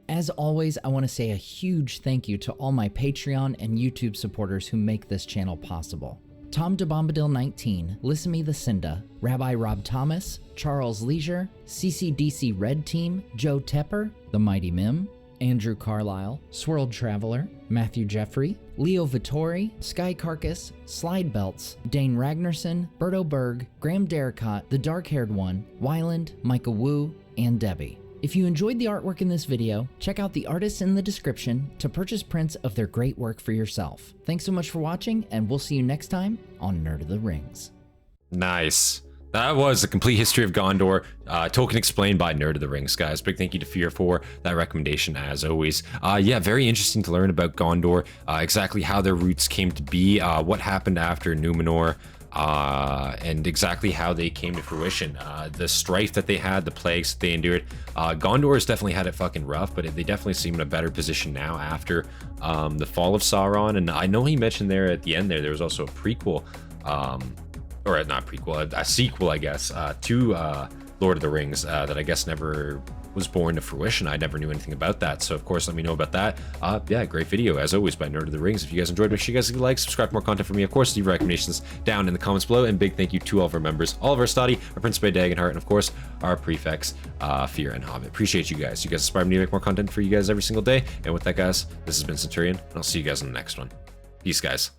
As always, I want to say a huge thank you to all my Patreon and YouTube supporters who make this channel possible. Tom DeBombadil 19, Lissamy the Cinda, Rabbi Rob Thomas, Charles Leisure, CCDC Red Team, Joe Tepper, The Mighty Mim, Andrew Carlisle, Swirled Traveler, Matthew Jefferey, Leo Vittori, Sky Carcass, Slide Belts, Dane Ragnarsson, Berto Berg, Graham Derricott, The Dark Haired One, Wyland, Micah Wu, and Debbie. If you enjoyed the artwork in this video, check out the artists in the description to purchase prints of their great work for yourself. Thanks so much for watching, and we'll see you next time on Nerd of the Rings. Nice. That was the complete history of Gondor, token explained by Nerd of the Rings, guys. Big thank you to Fyr for that recommendation, as always. Yeah, very interesting to learn about Gondor, exactly how their roots came to be, what happened after Numenor, and exactly how they came to fruition. The strife that they had, the plagues that they endured. Gondor has definitely had it fucking rough, but they definitely seem in a better position now after the fall of Sauron. And I know he mentioned there at the end there was also a prequel, or not prequel, a sequel, I guess, to Lord of the Rings that I guess never was born to fruition. I never knew anything about that, so of course let me know about that. Yeah, great video as always by Nerd of the Rings. If you guys enjoyed, make sure you guys leave a like, subscribe for more content from me, of course leave recommendations down in the comments below, and big thank you to all of our members, all of our Hastati, our Principe, Dagenhart, and of course our Prefects Fyr and Hobbit. Appreciate you guys inspire me to make more content for you guys every single day. And with that, guys, this has been Centurion, and I'll see you guys in the next one. Peace, guys.